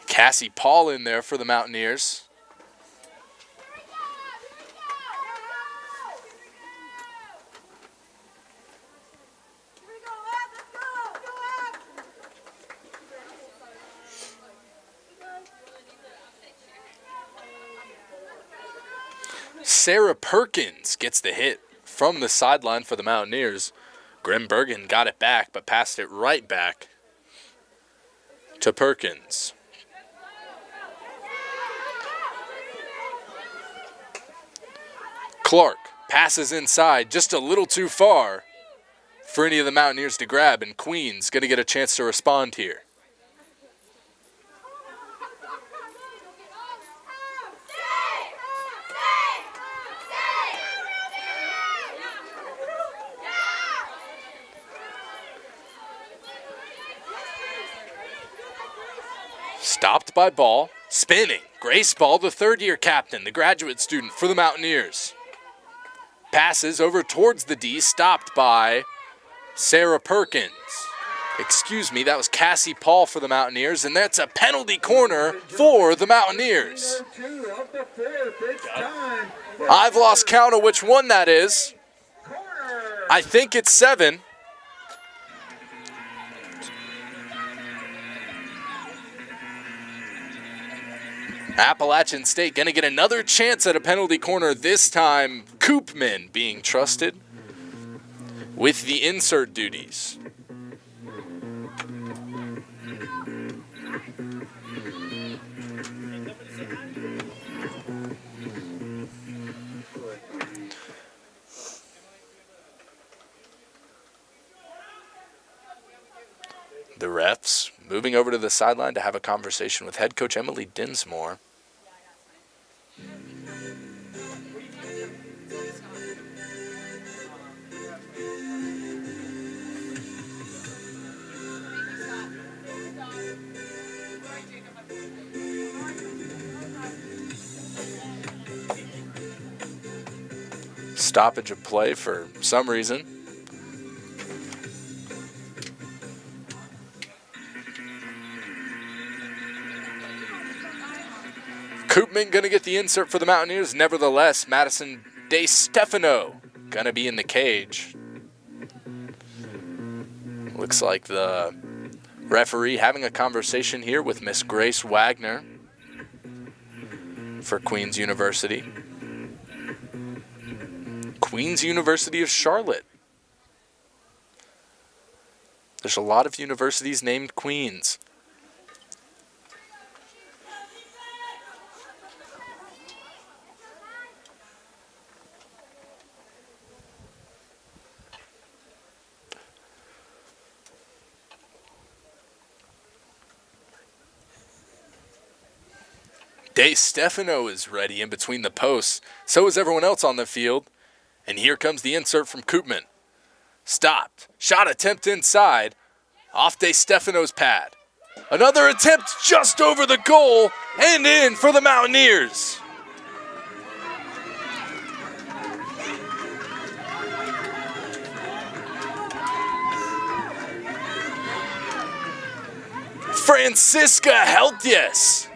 Cassie Paul in there for the Mountaineers. Sarah Perkins gets the hit from the sideline for the Mountaineers. Grimbergen got it back, but passed it right back to Perkins. Clark passes inside just a little too far for any of the Mountaineers to grab, and Queens going to get a chance to respond here. Stopped by Ball, spinning. Grace Ball, the third-year captain, the graduate student for the Mountaineers. Passes over towards the D, stopped by Sarah Perkins. Excuse me, that was Cassie Paul for the Mountaineers, and that's a penalty corner for the Mountaineers. I've lost count of which one that is. I think it's 7. Appalachian State going to get another chance at a penalty corner, this time Koopman being trusted with the insert duties. Refs moving over to the sideline to have a conversation with head coach Emily Dinsmore. Stoppage of play for some reason. Koopman going to get the insert for the Mountaineers. Nevertheless, Madison DeStefano going to be in the cage. Looks like the referee having a conversation here with Miss Grace Wagner for Queens University. Queens University of Charlotte. There's a lot of universities named Queens. DeStefano is ready in between the posts. So is everyone else on the field. And here comes the insert from Koopman. Stopped. Shot attempt inside. Off DeStefano's pad. Another attempt just over the goal and in for the Mountaineers. Francisca Heltius.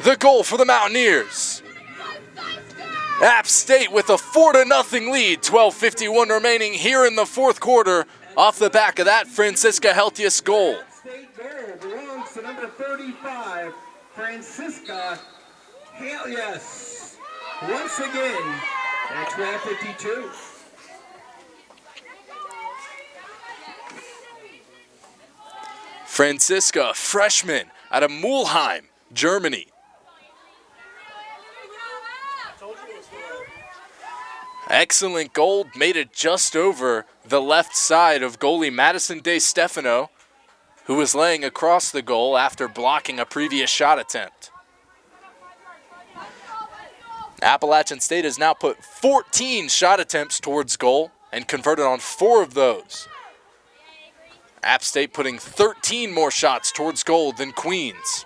The goal for the Mountaineers. App State with a 4-0 lead, 12:51 remaining here in the fourth quarter. Off the back of that Francisca Heltius goal. App State goal belongs to number 35, Francisca Helias. Once again, at 12:52. Francisca, freshman out of Mulheim, Germany. Excellent goal, made it just over the left side of goalie Madison DeStefano, who was laying across the goal after blocking a previous shot attempt. Appalachian State has now put 14 shot attempts towards goal and converted on 4 of those. App State putting 13 more shots towards goal than Queens.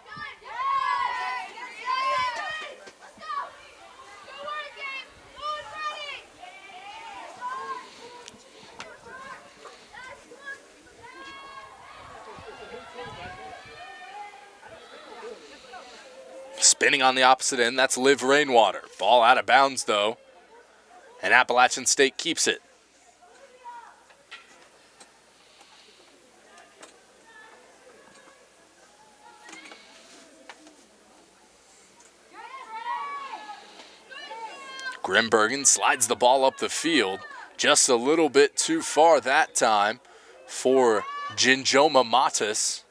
Spinning on the opposite end, that's Liv Rainwater. Ball out of bounds, though, and Appalachian State keeps it. Grimbergen slides the ball up the field, just a little bit too far that time for Ginjoma Matas.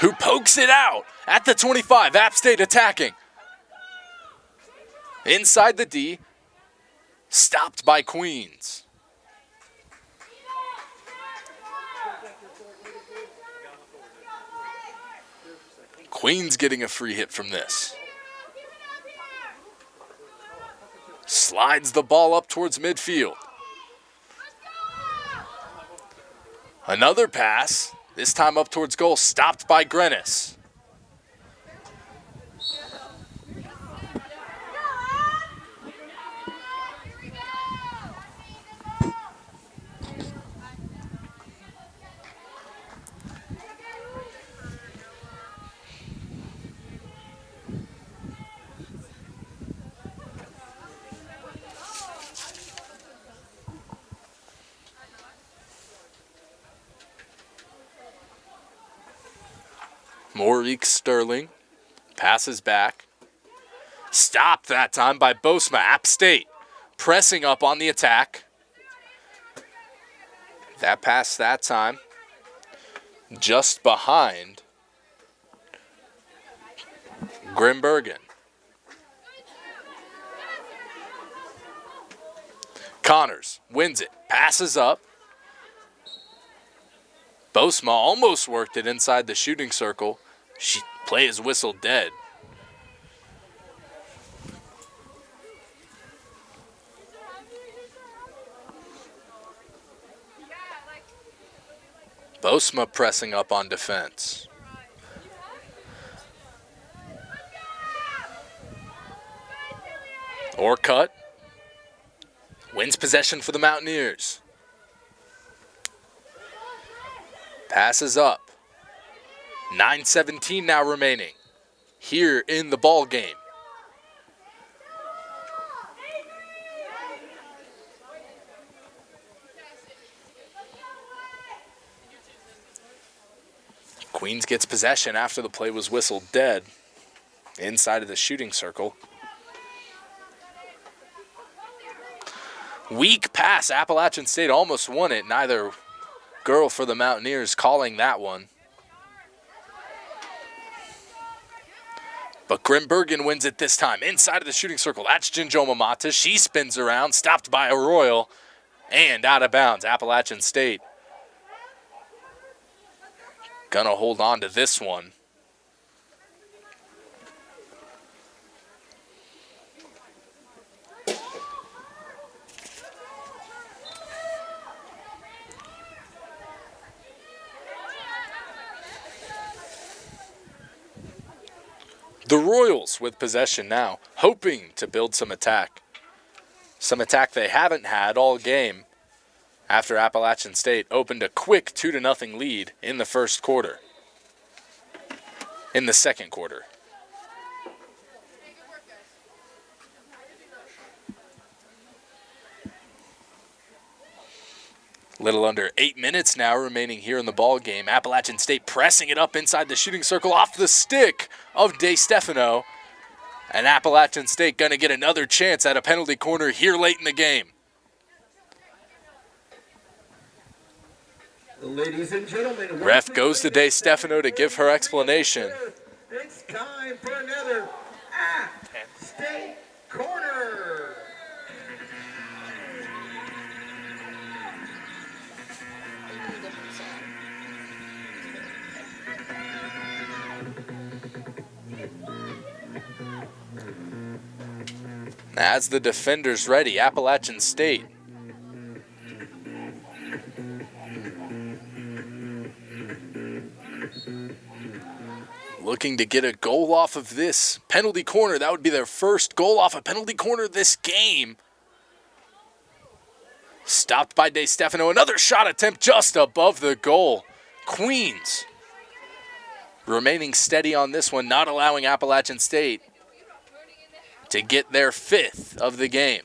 Who pokes it out at the 25. App State attacking. Inside the D, stopped by Queens. Queens getting a free hit from this. Slides the ball up towards midfield. Another pass, this time up towards goal, stopped by Grenis. Maurice Sterling passes back. Stopped that time by Bosma. App State pressing up on the attack. That pass that time just behind Grimbergen. Connors wins it, passes up. Bosma almost worked it inside the shooting circle. Play is whistled dead. Bosma pressing up on defense. Orcutt wins possession for the Mountaineers. Passes up. 9:17 now remaining here in the ball game. Queens gets possession after the play was whistled dead inside of the shooting circle. Weak pass. Appalachian State almost won it. Neither girl for the Mountaineers calling that one. But Grimbergen wins it this time. Inside of the shooting circle. That's Jinjoma Mata. She spins around. Stopped by Arroyo. And out of bounds. Appalachian State gonna hold on to this one. The Royals with possession now, hoping to build some attack. Some attack they haven't had all game after Appalachian State opened a quick 2-0 lead in the first quarter. In the second quarter. Little under 8 minutes now remaining here in the ball game. Appalachian State pressing it up inside the shooting circle off the stick of DeStefano. And Appalachian State going to get another chance at a penalty corner here late in the game. Ladies and gentlemen, Ref goes to DeStefano to give her explanation. It's time for another App State Corner. As the defenders ready, Appalachian State looking to get a goal off of this penalty corner. That would be their first goal off a penalty corner this game. Stopped by DeStefano. Another shot attempt just above the goal. Queens remaining steady on this one, not allowing Appalachian State to get their fifth of the game.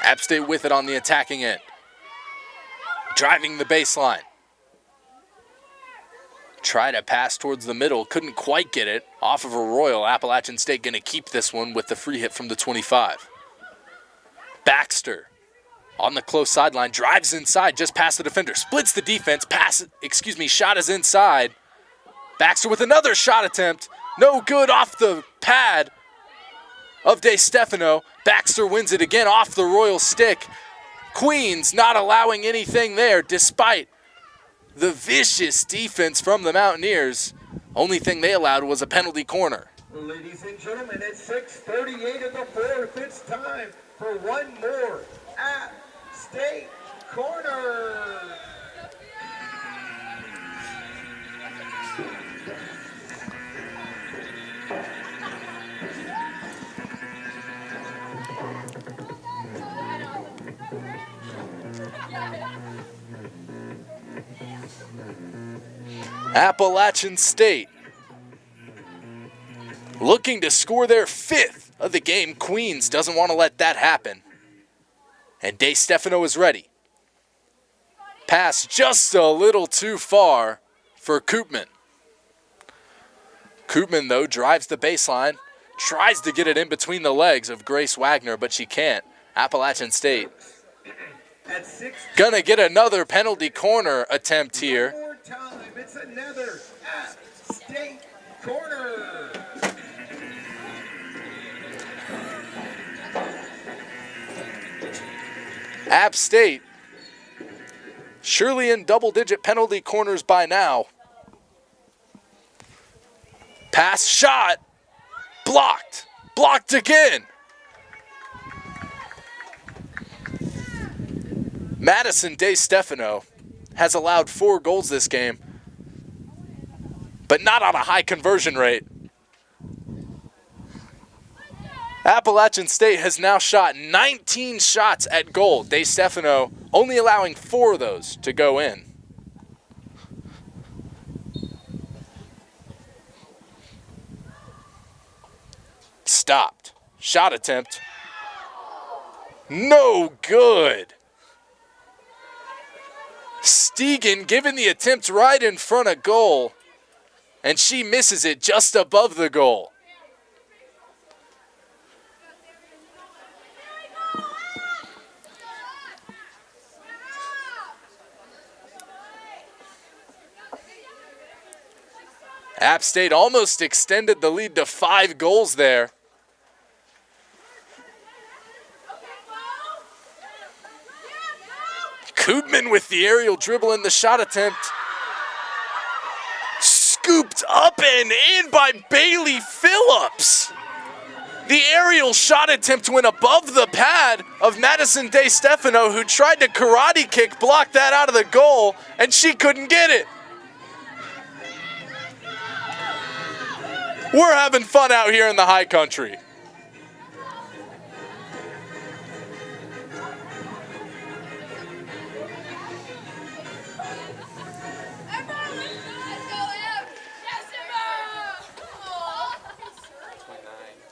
App State with it on the attacking end. Driving the baseline. Try to pass towards the middle. Couldn't quite get it. Off of Arroyo. Appalachian State going to keep this one with the free hit from the 25. Baxter on the close sideline. Drives inside just past the defender. Splits the defense. Shot is inside. Baxter with another shot attempt. No good off the pad of DeStefano. Baxter wins it again off the Royal stick. Queens not allowing anything there despite the vicious defense from the Mountaineers. Only thing they allowed was a penalty corner. Ladies and gentlemen, at 6:38 of the fourth, it's time for one more App State Corner. Appalachian State looking to score their fifth of the game. Queens doesn't want to let that happen. And DeStefano is ready. Pass just a little too far for Koopman. Koopman, though, drives the baseline, tries to get it in between the legs of Grace Wagner, but she can't. Appalachian State at 6. Gonna get another penalty corner attempt here. One more time. It's another App State corner. App State surely in double-digit penalty corners by now. Pass shot. Blocked. Blocked again. Madison DeStefano has allowed 4 goals this game, but not on a high conversion rate. Appalachian State has now shot 19 shots at goal. DeStefano only allowing 4 of those to go in. Stopped. Shot attempt. No good. Stegan given the attempt right in front of goal, and she misses it just above the goal. App State almost extended the lead to 5 goals there. Koopman with the aerial dribble in the shot attempt. Scooped up and in by Bailey Phillips. The aerial shot attempt went above the pad of Madison DeStefano, who tried to karate kick, block that out of the goal, and she couldn't get it. We're having fun out here in the high country.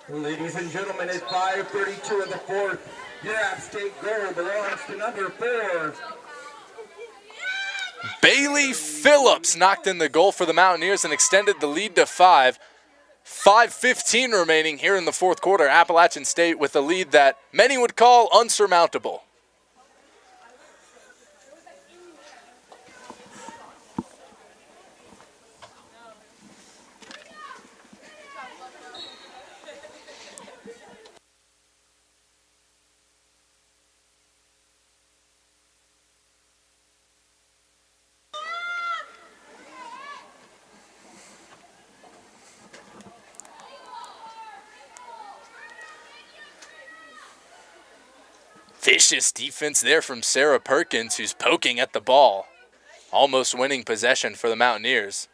Ladies and gentlemen, at 5:32 in the fourth, your App State goal belongs to number 4. Bailey Phillips knocked in the goal for the Mountaineers and extended the lead to 5. 5:15 remaining here in the fourth quarter. Appalachian State with a lead that many would call unsurmountable. Vicious defense there from Sarah Perkins, who's poking at the ball, almost winning possession for the Mountaineers.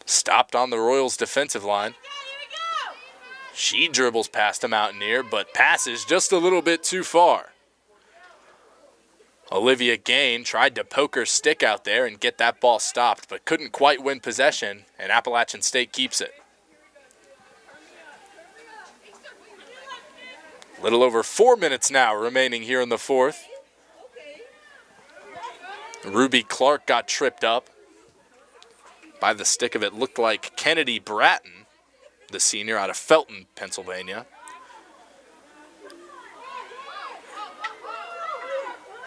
Stopped on the Royals' defensive line. She dribbles past a Mountaineer, but passes just a little bit too far. Olivia Gain tried to poke her stick out there and get that ball stopped, but couldn't quite win possession, and Appalachian State keeps it. A little over 4 minutes now remaining here in the fourth. Ruby Clark got tripped up by the stick of it. Looked like Kennedy Bratton, the senior out of Felton, Pennsylvania.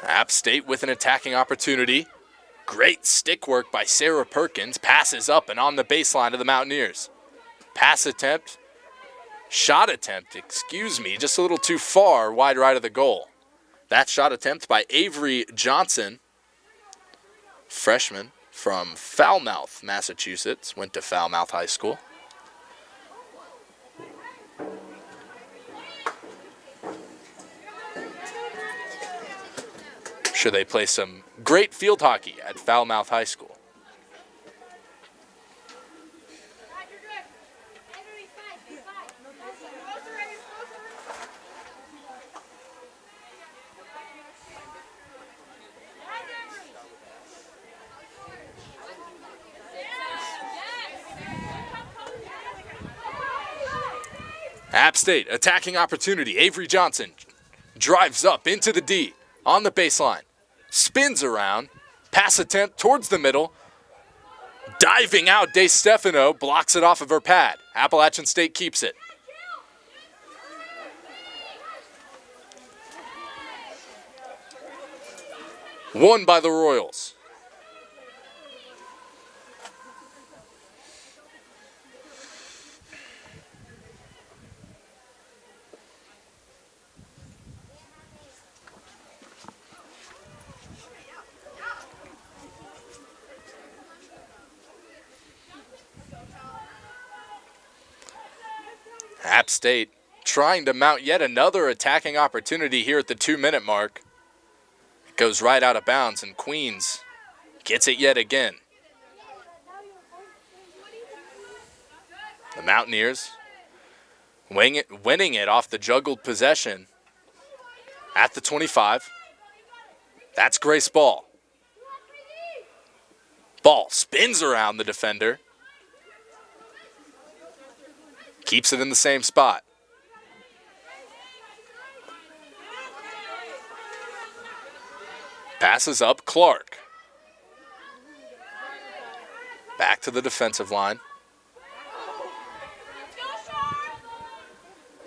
App State with an attacking opportunity. Great stick work by Sarah Perkins. Passes up and on the baseline of the Mountaineers. Pass attempt. Shot attempt, just a little too far, wide right of the goal. That shot attempt by Avery Johnson, freshman from Falmouth, Massachusetts. Went to Falmouth High School. Sure, they play some great field hockey at Falmouth High School. App State, attacking opportunity. Avery Johnson drives up into the D on the baseline. Spins around, pass attempt towards the middle, Diving out, DeStefano blocks it off of her pad. Appalachian State keeps it. Won by the Royals. App State trying to mount yet another attacking opportunity here at the 2-minute mark. It goes right out of bounds, and Queens gets it yet again. The Mountaineers winning it off the juggled possession at the 25. That's Grace Ball. Ball spins around the defender. Keeps it in the same spot. Passes up Clark. Back to the defensive line.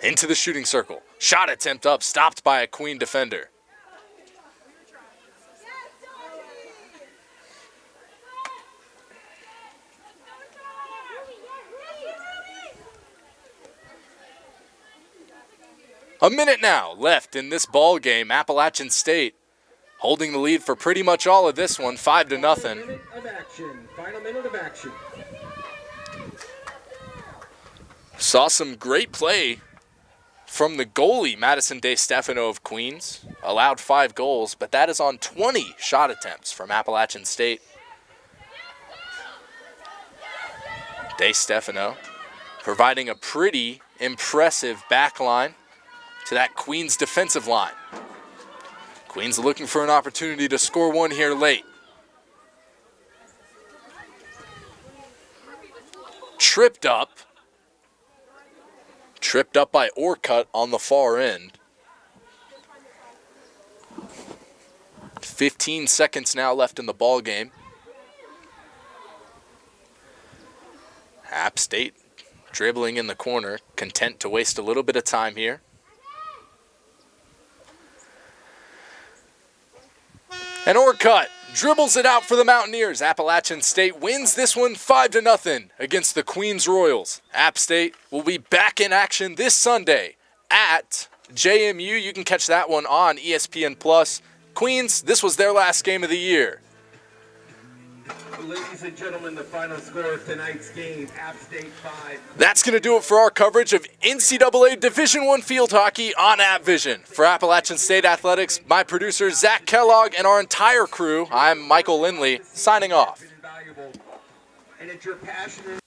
Into the shooting circle. Shot attempt up, stopped by a Queen defender. A minute now left in this ball game. Appalachian State holding the lead for pretty much all of this one, 5-0. Final minute of action. Saw some great play from the goalie, Madison DeStefano of Queens. Allowed 5 goals, but that is on 20 shot attempts from Appalachian State. DeStefano providing a pretty impressive back line to that Queens defensive line. Queens looking for an opportunity to score one here late. Tripped up by Orcutt on the far end. 15 seconds now left in the ball game. App State dribbling in the corner, content to waste a little bit of time here. And Orcutt dribbles it out for the Mountaineers. Appalachian State wins this one 5-0 against the Queens Royals. App State will be back in action this Sunday at JMU. You can catch that one on ESPN+. Queens, this was their last game of the year. Ladies and gentlemen, the final score of tonight's game, App State 5. That's going to do it for our coverage of NCAA Division I field hockey on AppVision. For Appalachian State Athletics, my producer, Zach Kellogg, and our entire crew, I'm Michael Lindley, signing off. And it's your passion.